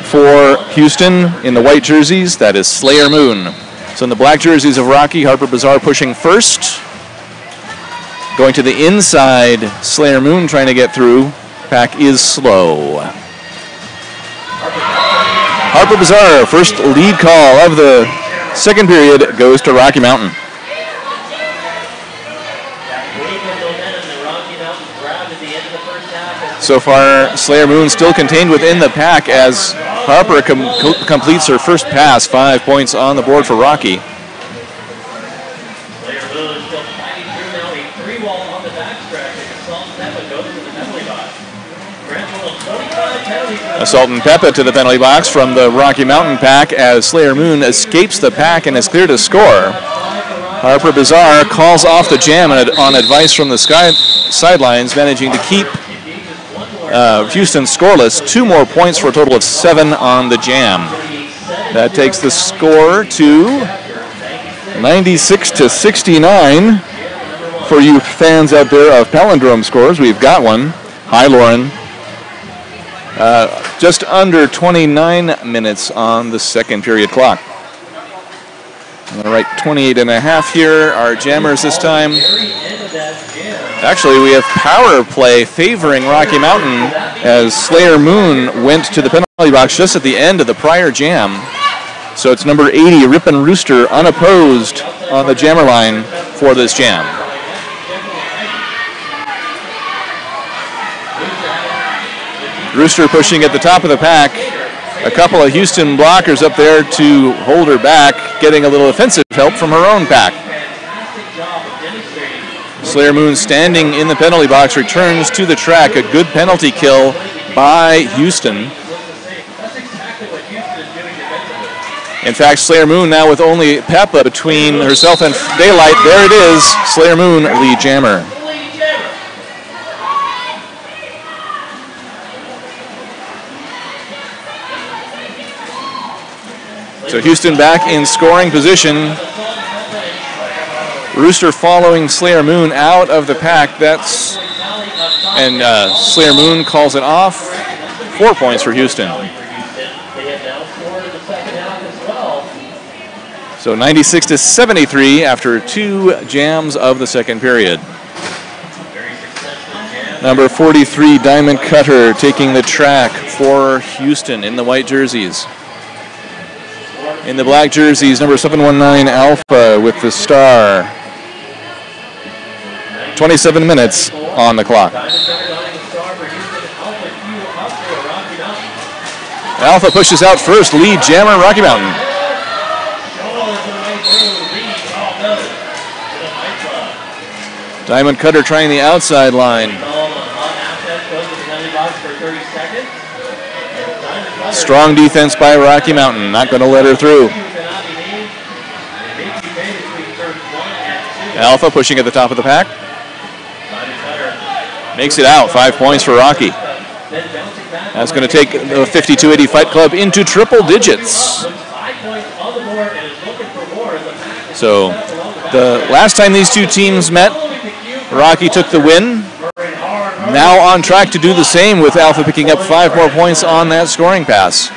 for Houston in the white jerseys. That is Slayer Moon. So in the black jerseys of Rocky, Harper Bazaar pushing first. Going to the inside, Slayer Moon trying to get through. Pack is slow. Harper Bazaar, first lead call of the second period, goes to Rocky Mountain. So far, Slayer Moon still contained within the pack as Harper completes her first pass. 5 points on the board for Rocky. Assault and Peppa to the penalty box from the Rocky Mountain pack as Slayer Moon escapes the pack and is clear to score. Harper Bazaar calls off the jam on advice from the sidelines, managing to keep Houston scoreless. 2 more points for a total of 7 on the jam. That takes the score to 96-69. For you fans out there of palindrome scores, we've got one. Hi, Lauren. Just under 29 minutes on the second period clock. I'm going to write 28 and a half here. Our jammers this time. Actually, we have power play favoring Rocky Mountain as Slayer Moon went to the penalty box just at the end of the prior jam. So it's number 80, Rip and Rooster, unopposed on the jammer line for this jam. Rooster pushing at the top of the pack. A couple of Houston blockers up there to hold her back, getting a little offensive help from her own pack. Slayer Moon standing in the penalty box returns to the track. A good penalty kill by Houston. In fact, Slayer Moon now with only Peppa between herself and Daylight. There it is, Slayer Moon, lead jammer. So Houston back in scoring position. Rooster following Slayer Moon out of the pack. And Slayer Moon calls it off. 4 points for Houston. So 96-73 after 2 jams of the second period. Number 43, Diamond Cutter, taking the track for Houston in the white jerseys. In the black jerseys, number 719, Alpha with the star. 27 minutes on the clock. Alpha pushes out first, lead jammer, Rocky Mountain. Diamond Cutter trying the outside line. Strong defense by Rocky Mountain. Not going to let her through. Alpha pushing at the top of the pack. Makes it out. 5 points for Rocky. That's going to take the 5280 Fight Club into triple digits. So the last time these two teams met, Rocky took the win. Now on track to do the same with Alpha picking up 5 more points on that scoring pass.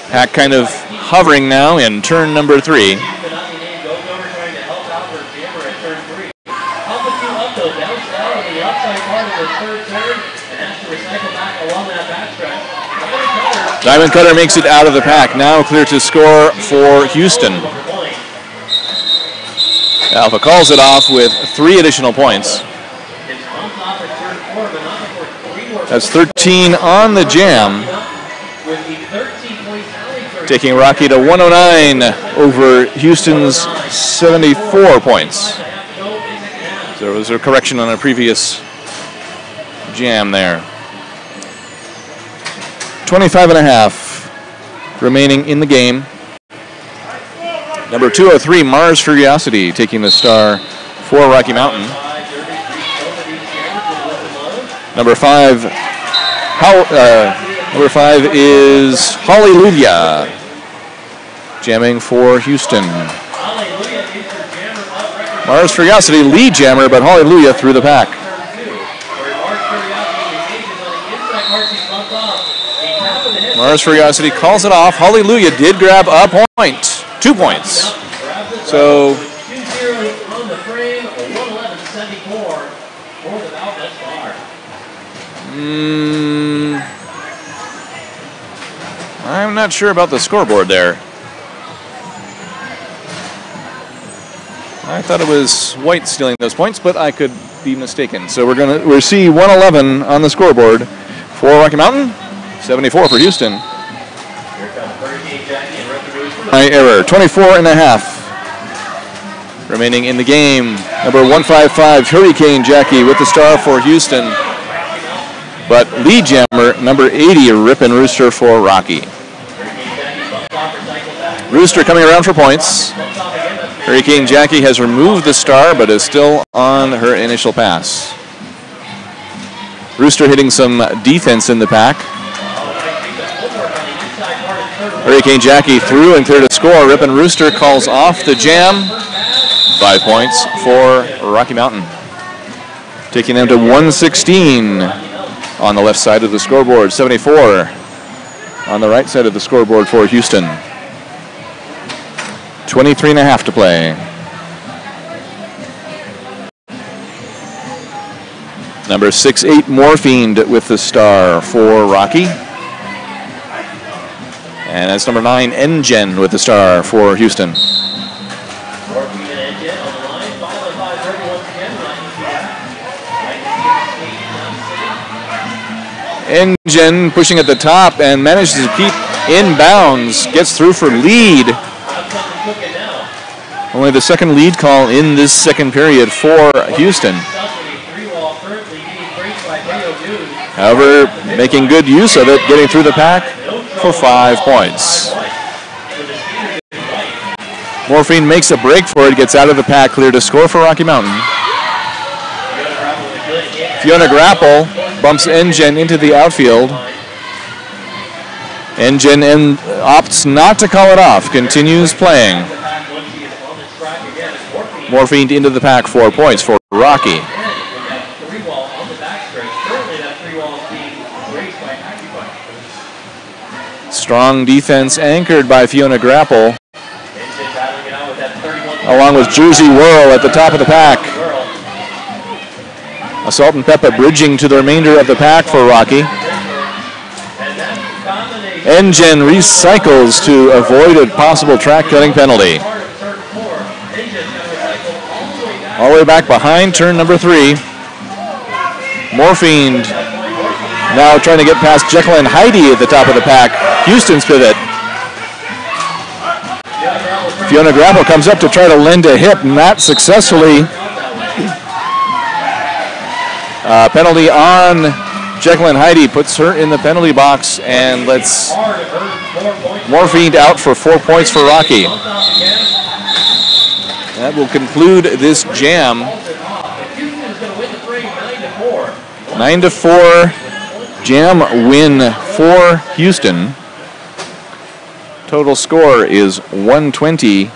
Pack kind of hovering now in turn number 3. Diamond Cutter makes it out of the pack. Now clear to score for Houston. Alpha calls it off with 3 additional points. That's 13 on the jam. Taking Rocky to 109 over Houston's 74 points. So there was a correction on a previous jam there. 25.5 remaining in the game. Number 203, Mars Furiosity, taking the star for Rocky Mountain. Number 5 is Hallelujah, jamming for Houston. Mars Furiosity, lead jammer, but Hallelujah through the pack. Mars Furiosity calls it off. Hallelujah did grab a point. 2 points. So I'm not sure about the scoreboard there. I thought it was White stealing those points, but I could be mistaken. So we'll see 111 on the scoreboard for Rocky Mountain, 74 for Houston. My error. 24.5 remaining in the game. Number 155, Hurricane Jackie with the star for Houston. But lead jammer, number 80, Rippin' Rooster for Rocky. Rooster coming around for points. Hurricane Jackie has removed the star, but is still on her initial pass. Rooster hitting some defense in the pack. Hurricane Jackie through and clear to score. Rippin' Rooster calls off the jam. 5 points for Rocky Mountain. Taking them to 116 on the left side of the scoreboard. 74 on the right side of the scoreboard for Houston. 23.5 to play. Number 6'8", Morphined with the star for Rocky. And that's number 9, Engen with the star for Houston. Engen pushing at the top and manages to keep in bounds. Gets through for lead. Only the second lead call in this second period for Houston. However, making good use of it, getting through the pack for 5 points. Morphine makes a break for it, gets out of the pack, clear to score for Rocky Mountain. Fiona Grapple bumps Engen into the outfield. Engen opts not to call it off, continues playing. Morphine into the pack, 4 points for Rocky. Strong defense anchored by Fiona Grapple, along with Jersey Whirl at the top of the pack. Assault and Peppa bridging to the remainder of the pack for Rocky. Engen recycles to avoid a possible track-cutting penalty. All the way back behind turn number 3. Morphine now trying to get past Jekyll and Heidi at the top of the pack. Houston's pivot. Fiona Grapple comes up to try to lend a hip, not successfully. Penalty on Jekyll and Heidi, puts her in the penalty box, and lets Morphine out for 4 points for Rocky. That will conclude this jam. 9-4 jam win for Houston. Total score is 120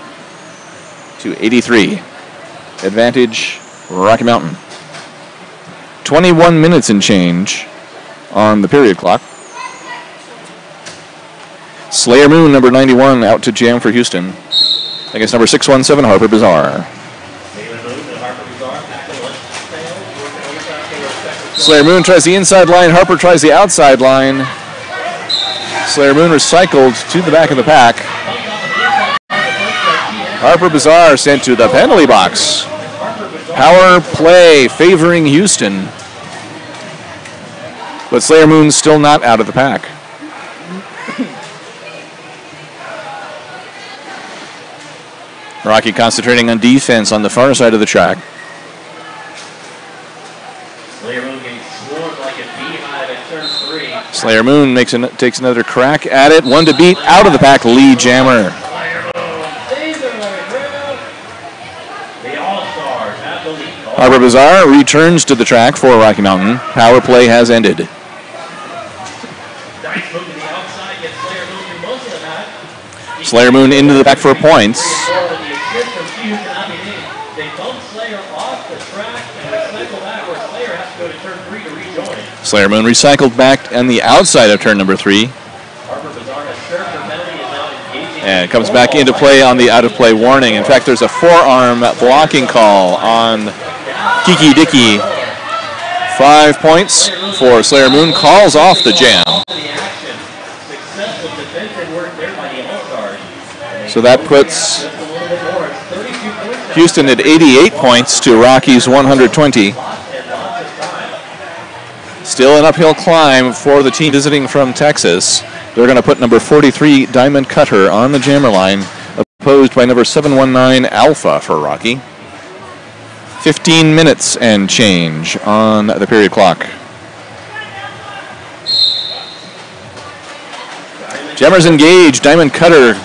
to 83. Advantage Rocky Mountain. 21 minutes and change on the period clock. Slayer Moon, number 91, out to jam for Houston against number 617, Harper Bazaar. Slayer Moon tries the inside line, Harper tries the outside line. Slayer Moon recycled to the back of the pack. Harper Bazaar sent to the penalty box. Power play favoring Houston. But Slayer Moon's still not out of the pack. Rocky concentrating on defense on the far side of the track. Slayer Moon takes another crack at it. One to beat, out of the pack, Lee Jammer. Harper Bazaar returns to the track for Rocky Mountain. Power play has ended. Slayer Moon into the back for points. Slayer Moon recycled back on the outside of turn number 3. And comes back into play on the out-of-play warning. In fact, there's a forearm blocking call on Kiki Dickey. 5 points for Slayer Moon. Calls off the jam. So that puts Houston at 88 points to Rocky's 120. Still an uphill climb for the team visiting from Texas. They're going to put number 43, Diamond Cutter, on the jammer line, opposed by number 719, Alpha for Rocky. 15 minutes and change on the period clock. Jammers engaged. Diamond Cutter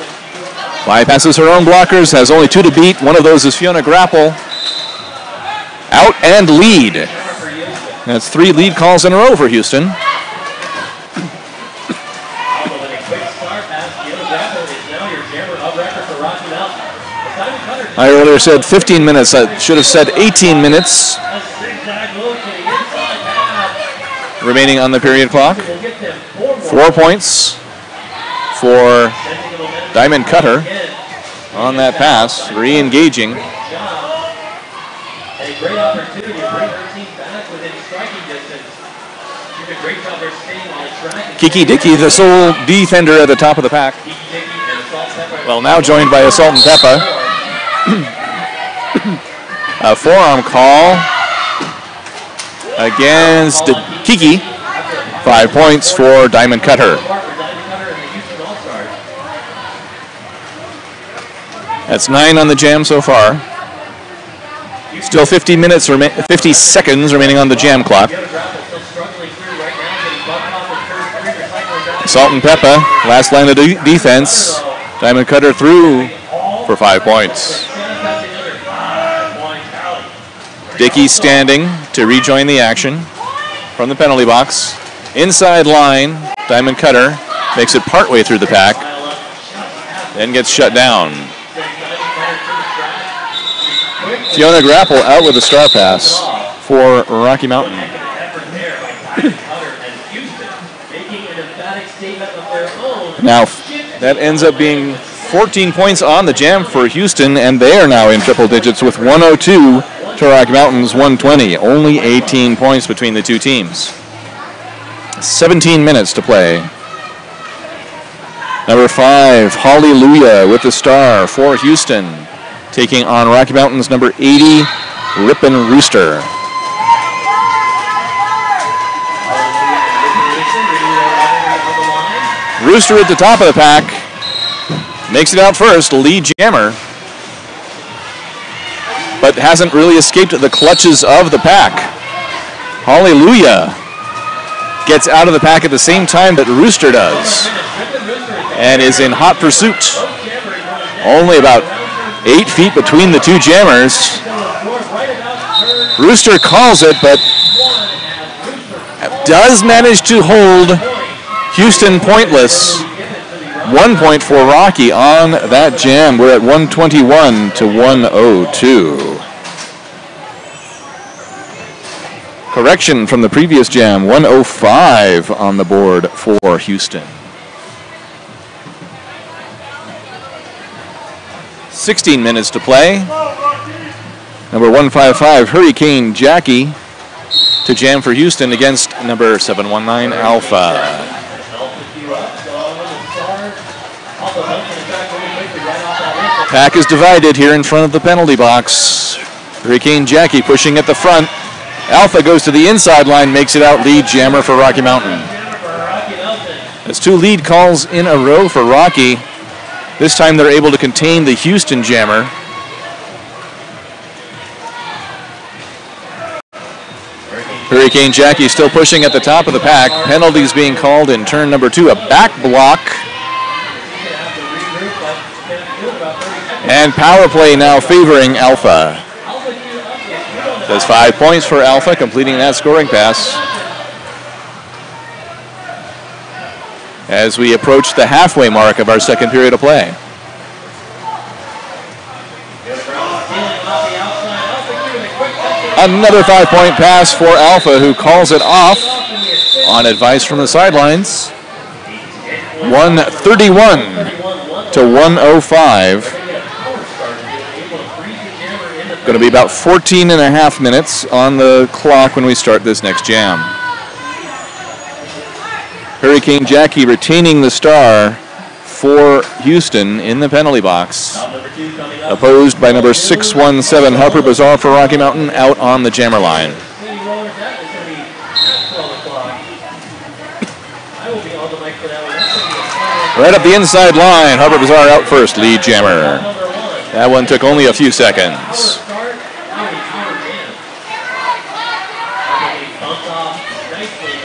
bypasses her own blockers, has only 2 to beat. One of those is Fiona Grapple. Out and lead. That's 3 lead calls in a row for Houston. I earlier said 15 minutes. I should have said 18 minutes remaining on the period clock. 4 points for Diamond Cutter on that pass, re-engaging. Kiki Dickey, the sole defender at the top of the pack. Well, now joined by Assault and Peppa. A forearm call against Kiki. 5 points for Diamond Cutter. That's 9 on the jam so far. Still 50 seconds remaining on the jam clock. Salt and Peppa, last line of defense. Diamond Cutter through for 5 points. Dickey standing to rejoin the action from the penalty box. Inside line, Diamond Cutter makes it partway through the pack, then gets shut down. Fiona Grapple out with a star pass for Rocky Mountain. Now, that ends up being 14 points on the jam for Houston, and they are now in triple digits with 102 to Rocky Mountain's 120. Only 18 points between the two teams. 17 minutes to play. Number 5, Hallelujah with the star for Houston, taking on Rocky Mountain's number 80, Rippin' Rooster. Rooster at the top of the pack. Makes it out first, Lee Jammer. but hasn't really escaped the clutches of the pack. Hallelujah gets out of the pack at the same time that Rooster does and is in hot pursuit. Only about 8 feet between the two jammers. Rooster calls it, but does manage to hold Houston pointless. 1 point for Rocky on that jam. We're at 121 to 102. Correction from the previous jam, 105 on the board for Houston. 16 minutes to play. Number 155, Hurricane Jackie, to jam for Houston against number 719, Alpha. Pack is divided here in front of the penalty box. Hurricane Jackie pushing at the front. Alpha goes to the inside line, makes it out, lead jammer for Rocky Mountain. That's 2 lead calls in a row for Rocky. This time they're able to contain the Houston jammer. Hurricane Jackie still pushing at the top of the pack. Penalties being called in turn number 2, a back block. And power play now favoring Alpha. That's 5 points for Alpha, completing that scoring pass. As we approach the halfway mark of our second period of play. Another 5-point pass for Alpha, who calls it off on advice from the sidelines. 131 to 105. Going to be about 14 and a half minutes on the clock when we start this next jam. Hurricane Jackie retaining the star for Houston in the penalty box. Opposed by number 617, Harper Bazaar for Rocky Mountain, out on the jammer line. Right up the inside line, Harper Bazaar out first, lead jammer. That one took only a few seconds.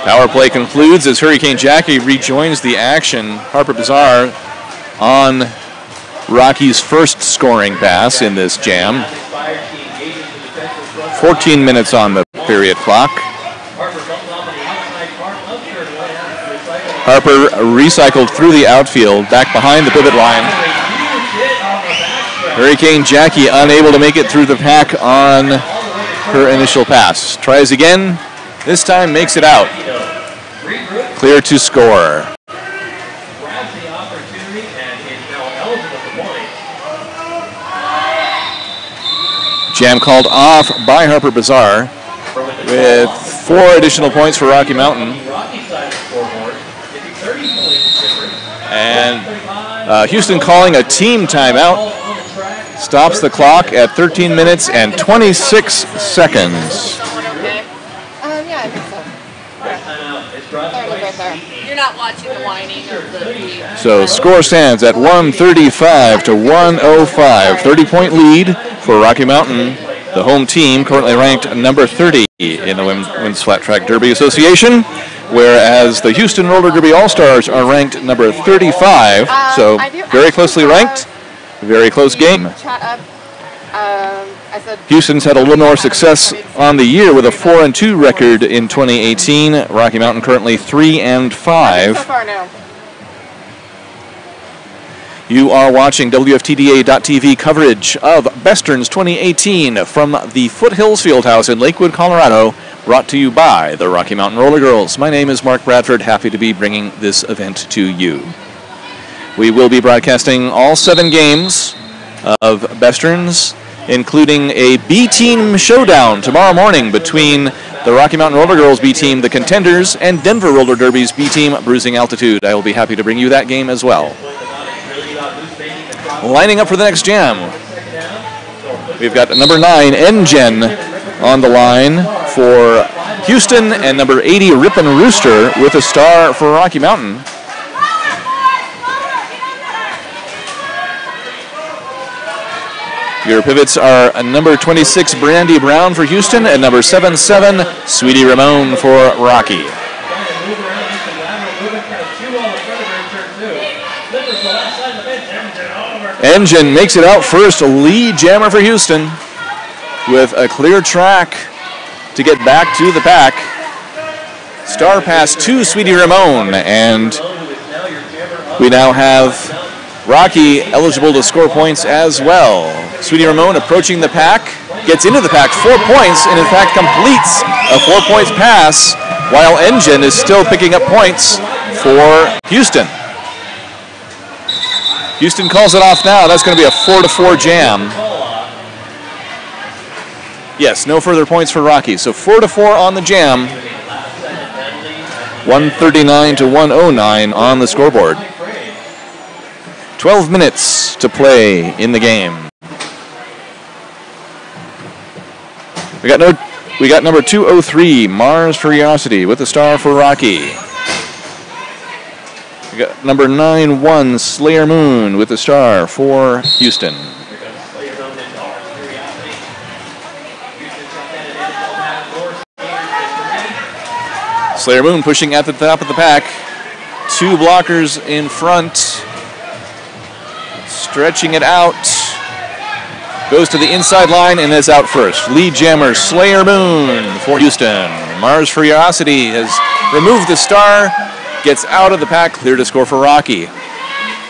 Power play concludes as Hurricane Jackie rejoins the action. Harper Bazaar on Rocky's first scoring pass in this jam. 14 minutes on the period clock. Harper recycled through the outfield, back behind the pivot line. Hurricane Jackie unable to make it through the pack on her initial pass. Tries again, this time makes it out. Clear to score. Jam called off by Harper Bazaar with 4 additional points for Rocky Mountain. And Houston calling a team timeout. Stops the clock at 13 minutes and 26 seconds. Yeah, I think so. You're not watching the whining of the team. So score stands at 135 to 105. 30-point lead for Rocky Mountain. The home team currently ranked number 30 in the Women's Flat Track Derby Association, whereas the Houston Roller Derby All-Stars are ranked number 35. So very closely ranked. Very close game. Houston's had a little more success on the year with a 4-2 record in 2018. Rocky Mountain currently 3-5. So far, no. You are watching WFTDA.TV coverage of BESTERNS 2018 from the Foothills Fieldhouse in Lakewood, Colorado, brought to you by the Rocky Mountain Roller Girls. My name is Mark Bradford, happy to be bringing this event to you. We will be broadcasting all 7 games of BESTERNS, including a B-team showdown tomorrow morning between the Rocky Mountain Roller Girls B-team, the Contenders, and Denver Roller Derby's B-team, Bruising Altitude. I will be happy to bring you that game as well. Lining up for the next jam, we've got number 9, N-Gen, on the line for Houston, and number 80, Rippin' Rooster, with a star for Rocky Mountain. Your pivots are number 26, Brandy Brown for Houston, and number 77, Sweetie Ramon for Rocky. Engine makes it out first, lead jammer for Houston, with a clear track to get back to the pack. Star pass to Sweetie Ramon, and we now have Rocky eligible to score points as well. Sweetie Ramon approaching the pack, gets into the pack, 4 points, and in fact completes a 4 points pass, while Engine is still picking up points for Houston. Houston calls it off now. That's going to be a 4-4 jam. Yes, no further points for Rocky. So 4-4 on the jam. 139 to 109 on the scoreboard. 12 minutes to play in the game. We got number 203, Mars Curiosity, with a star for Rocky. We got number 91, Slayer Moon, with a star for Houston. Slayer Moon pushing at the top of the pack. 2 blockers in front. Stretching it out. Goes to the inside line and is out first. Lead jammer Slayer Moon for Houston. Mars Curiosity has removed the star. Gets out of the pack. Clear to score for Rocky.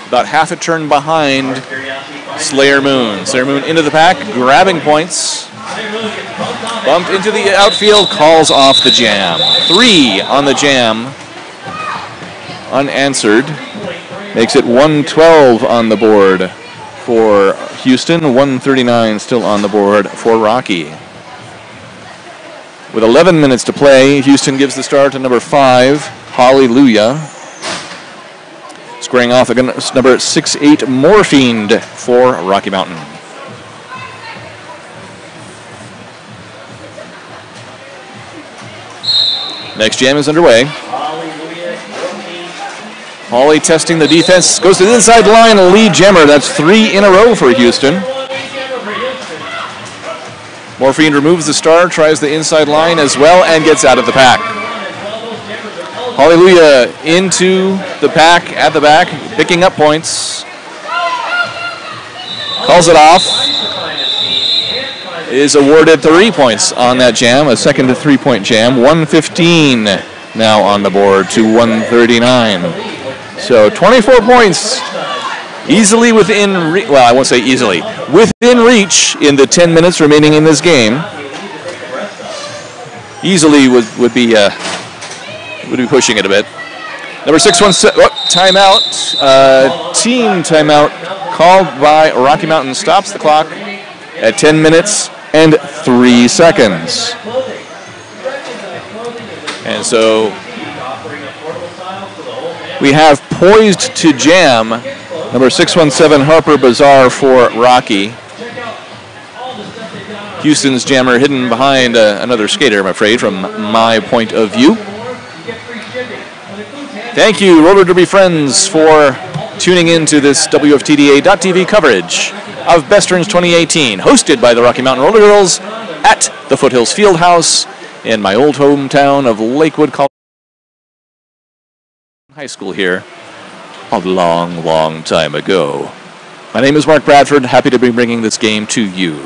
About half a turn behind Slayer Moon. Slayer Moon into the pack. Grabbing points. Bumped into the outfield. Calls off the jam. 3 on the jam. Unanswered. Makes it 112 on the board for Houston. 139 still on the board for Rocky. With 11 minutes to play, Houston gives the star to number 5, Hallelujah. Squaring off against number 6-8, Morphined for Rocky Mountain. Next jam is underway. Holly testing the defense, goes to the inside line, lead jammer. That's 3 in a row for Houston. Morphine removes the star, tries the inside line as well, and gets out of the pack. Hallelujah into the pack at the back, picking up points. Calls it off. Is awarded 3 points on that jam, a second 3-point jam. 115 now on the board to 139. So 24 points, easily within, well, I won't say easily, within reach in the 10 minutes remaining in this game. Easily would be pushing it a bit. Number 617, timeout, team timeout called by Rocky Mountain stops the clock at 10 minutes and 3 seconds. And so we have poised to jam number 617 Harper Bazaar for Rocky. Houston's jammer hidden behind another skater, I'm afraid, from my point of view. Thank you, Roller Derby friends, for tuning in to this WFTDA.TV coverage of BESTERNS 2018, hosted by the Rocky Mountain Roller Girls at the Foothills Fieldhouse in my old hometown of Lakewood, Colorado. High school here a long, long time ago. My name is Mark Bradford, happy to be bringing this game to you.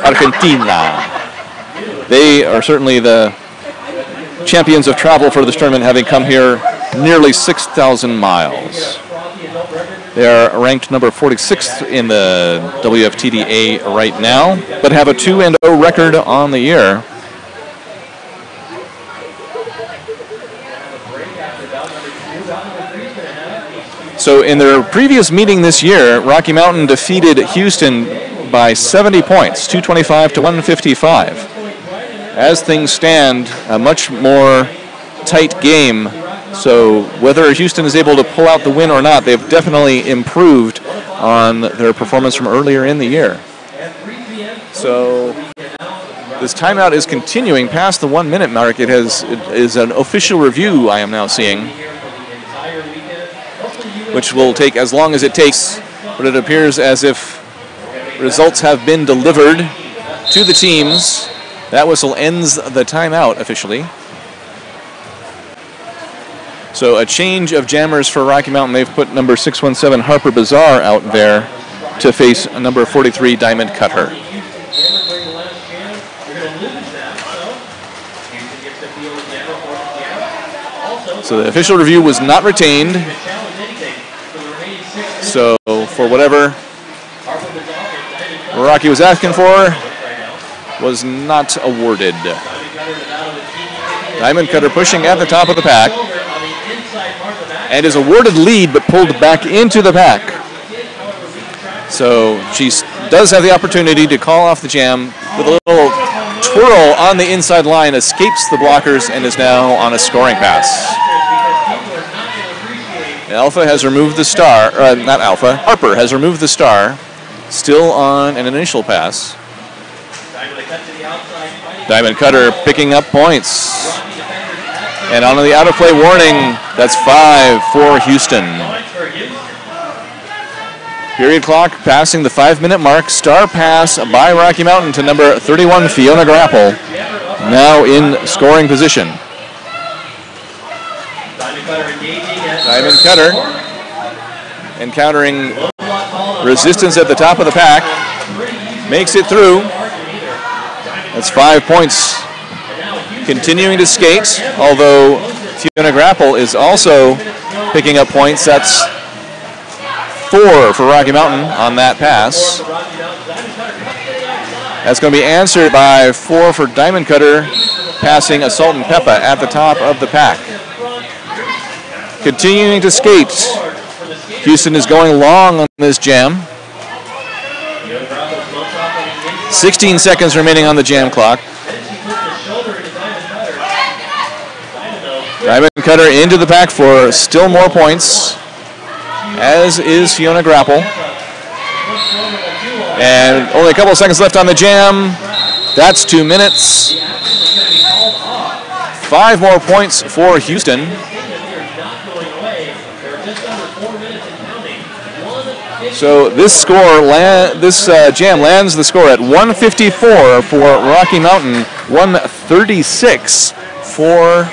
Argentina. They are certainly the champions of travel for this tournament, having come here nearly 6,000 miles. They are ranked number 46th in the WFTDA right now, but have a 2-0 record on the year. So in their previous meeting this year, Rocky Mountain defeated Houston by 70 points, 225 to 155. As things stand, a much more tight game. So whether Houston is able to pull out the win or not, they've definitely improved on their performance from earlier in the year. So this timeout is continuing past the 1 minute mark. It is an official review I am now seeing, which will take as long as it takes, but it appears as if results have been delivered to the teams. That whistle ends the timeout officially. So a change of jammers for Rocky Mountain. They've put number 617 Harper Bazaar out there to face number 43 Diamond Cutter. So the official review was not retained. So for whatever Rocky was asking for, was not awarded. Diamond Cutter pushing at the top of the pack, and is awarded lead but pulled back into the pack. So she does have the opportunity to call off the jam with a little twirl on the inside line, escapes the blockers, and is now on a scoring pass. Alpha has removed the star, not Alpha, Harper has removed the star, still on an initial pass. Diamond Cutter picking up points. And on the out-of-play warning, that's 5 for Houston. Period clock passing the 5-minute mark. Star pass by Rocky Mountain to number 31, Fiona Grapple, now in scoring position. Diamond Cutter encountering resistance at the top of the pack. Makes it through. That's 5 points. Continuing to skate, although Fiona Grapple is also picking up points. That's 4 for Rocky Mountain on that pass. That's going to be answered by 4 for Diamond Cutter, passing Assault and Peppa at the top of the pack. Continuing to skate. Houston is going long on this jam. 16 seconds remaining on the jam clock. Diamond Cutter into the pack for still more points, as is Fiona Grapple. And only a couple of seconds left on the jam. That's 2 minutes. 5 more points for Houston. So this score, jam lands the score at 154 for Rocky Mountain, 136 for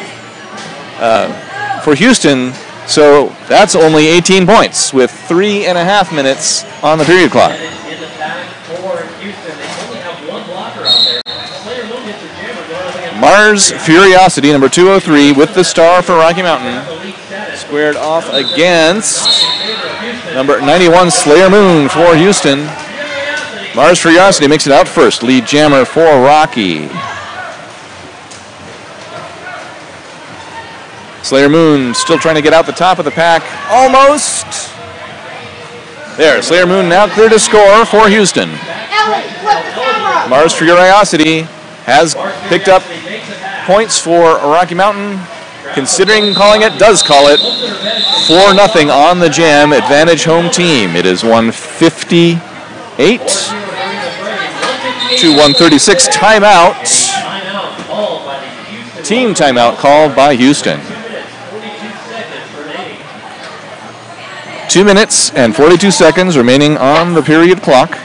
Houston. So that's only 18 points with 3.5 minutes on the period clock. Mars Furiosity, number 203, with the star for Rocky Mountain, squared off against number 91, Slayer Moon for Houston. Mars Furiosity makes it out first, lead jammer for Rocky. Slayer Moon still trying to get out the top of the pack, almost. There, Slayer Moon now clear to score for Houston. Mars Furiosity has picked up points for Rocky Mountain. Considering calling it, does call it 4-0 on the jam. Advantage home team. It is 158 to 136. Timeout. Team timeout called by Houston. 2 minutes and 42 seconds remaining on the period clock.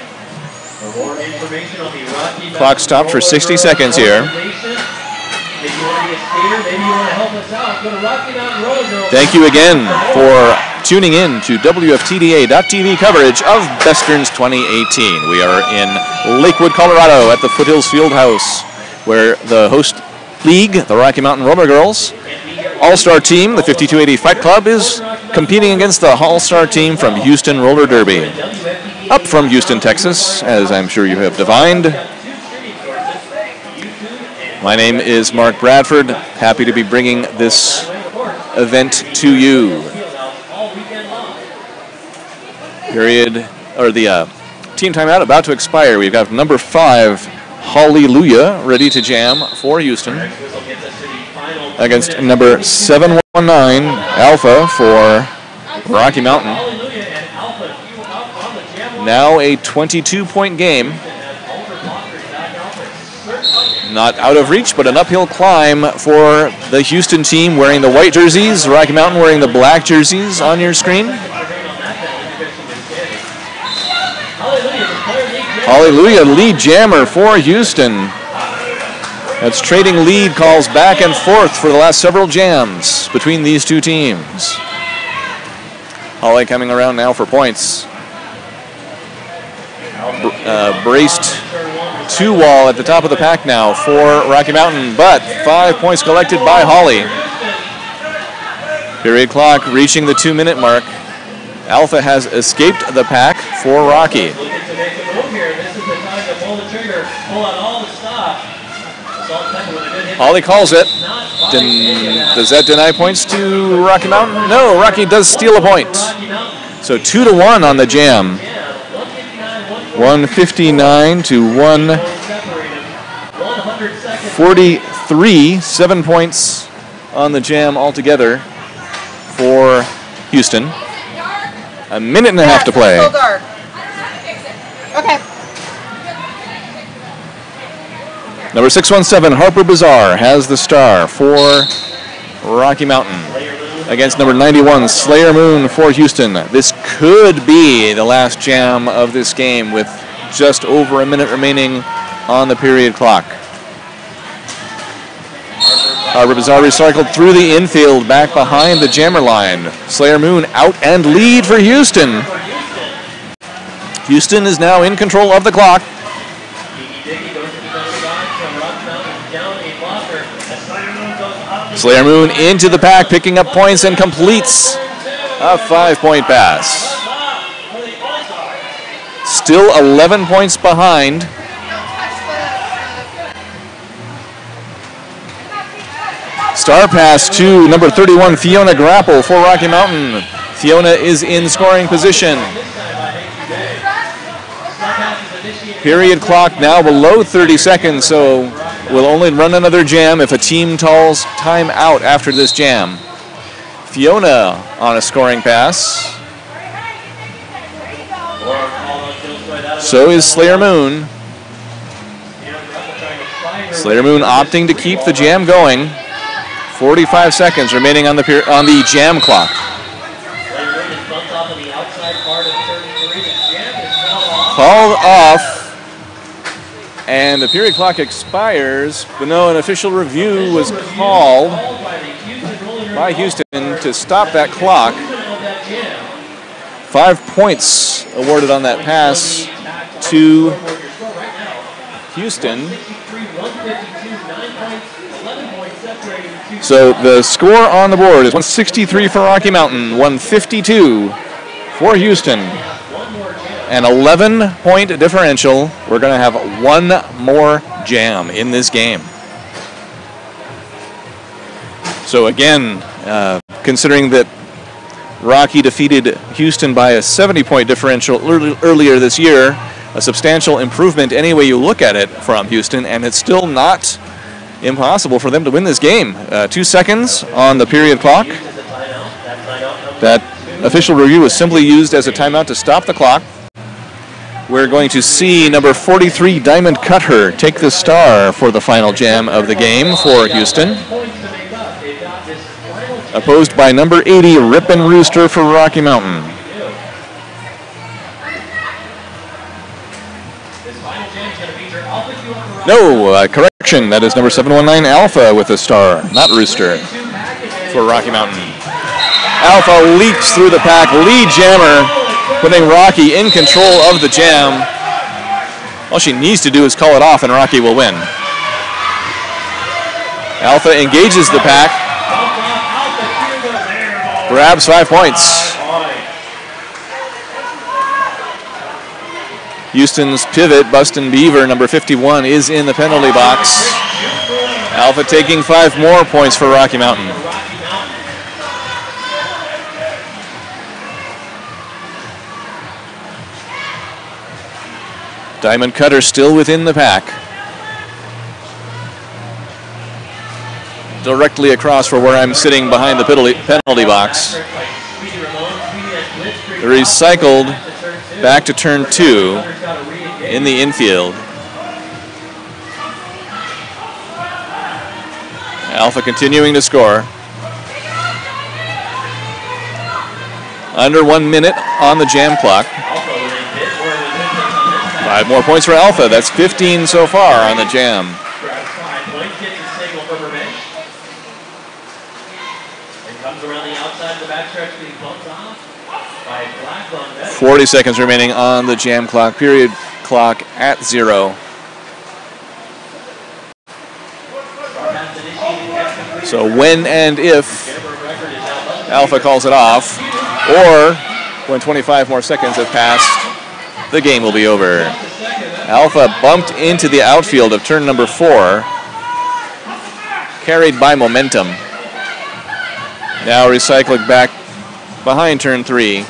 Clock stopped for 60 seconds here. Thank you again for tuning in to WFTDA.tv coverage of BESTERNS 2018. We are in Lakewood, Colorado at the Foothills Fieldhouse, where the host league, the Rocky Mountain Roller Girls All-Star team, the 5280 Fight Club, is competing against the All-Star team from Houston Roller Derby. Up from Houston, Texas, as I'm sure you have divined. My name is Mark Bradford. Happy to be bringing this event to you. The team timeout about to expire. We've got number 5, Hallelujah, ready to jam for Houston against number 719, Alpha, for Rocky Mountain. Now a 22-point game. Not out of reach, but an uphill climb for the Houston team wearing the white jerseys, Rocky Mountain wearing the black jerseys on your screen. Hallelujah, lead jammer for Houston. That's trading lead calls back and forth for the last several jams between these two teams. Holly coming around now for points. Braced 2-wall at the top of the pack now for Rocky Mountain, but 5 points collected by Holly. Period clock reaching the 2-minute mark. Alpha has escaped the pack for Rocky. Holly calls it. Does that deny points to Rocky Mountain? No, Rocky does steal a point. So 2-1 on the jam. 159 to 143. 7 points on the jam altogether for Houston. A minute and a half to play. Still dark. Okay. Number 617, Harper Bazaar, has the star for Rocky Mountain against number 91, Slayer Moon for Houston. This could be the last jam of this game with just over a minute remaining on the period clock. Harper Bazaar recycled through the infield back behind the jammer line. Slayer Moon out and lead for Houston. Houston is now in control of the clock. Slayer Moon into the pack, picking up points and completes a 5-point pass. Still 11 points behind. Star pass to number 31, Fiona Grapple for Rocky Mountain. Fiona is in scoring position. Period clock now below 30 seconds, so we'll only run another jam if a team calls time out after this jam. Fiona on a scoring pass. So is Slayer Moon. Slayer Moon opting to keep the jam going. 45 seconds remaining on the jam clock. Called off. And the period clock expires, but no, an official review was called by Houston to stop that clock. 5 points awarded on that pass to Houston. So the score on the board is 163 for Rocky Mountain, 152 for Houston. An 11-point differential. We're going to have one more jam in this game. So again, considering that Rocky defeated Houston by a 70-point differential earlier this year, a substantial improvement any way you look at it from Houston, and it's still not impossible for them to win this game. 2 seconds on the period clock. That official review was simply used as a timeout to stop the clock. We're going to see number 43, Diamond Cutter, take the star for the final jam of the game for Houston. Opposed by number 80, Rippin' Rooster for Rocky Mountain. No, correction, that is number 719, Alpha with the star, not Rooster, for Rocky Mountain. Alpha leaps through the pack. Lead jammer, putting Rocky in control of the jam. All she needs to do is call it off, and Rocky will win. Alpha engages the pack. Grabs 5 points. Houston's pivot, Buston Beaver, number 51, is in the penalty box. Alpha taking 5 more points for Rocky Mountain. Diamond Cutter still within the pack. Directly across from where I'm sitting behind the penalty box. Recycled back to turn 2 in the infield. Alpha continuing to score. Under 1 minute on the jam clock. 5 more points for Alpha. That's 15 so far on the jam. 40 seconds remaining on the jam clock. Period clock at 0. So when and if Alpha calls it off, or when 25 more seconds have passed, the game will be over. Alpha bumped into the outfield of turn number 4, carried by momentum. Now recycling back behind turn 3.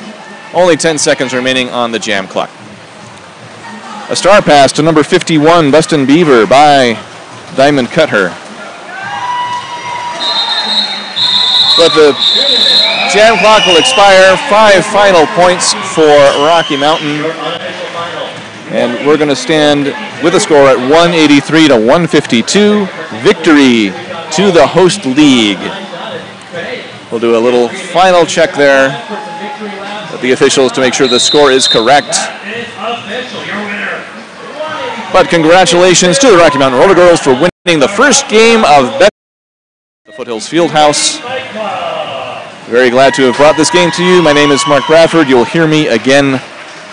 Only 10 seconds remaining on the jam clock. A star pass to number 51, Buston Beaver, by Diamond Cutter. But the jam clock will expire. 5 final points for Rocky Mountain. And we're going to stand with a score at 183 to 152. Victory to the host league. We'll do a little final check there with the officials to make sure the score is correct. But congratulations to the Rocky Mountain Roller Girls for winning the first game of the Foothills Fieldhouse. Very glad to have brought this game to you. My name is Mark Bradford. You'll hear me again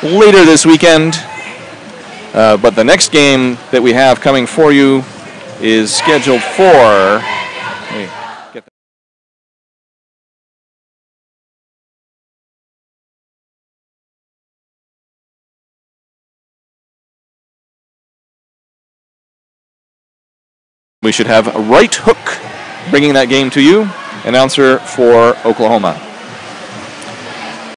later this weekend. But the next game that we have coming for you is scheduled for... We should have Right Hook bringing that game to you. Announcer for Oklahoma.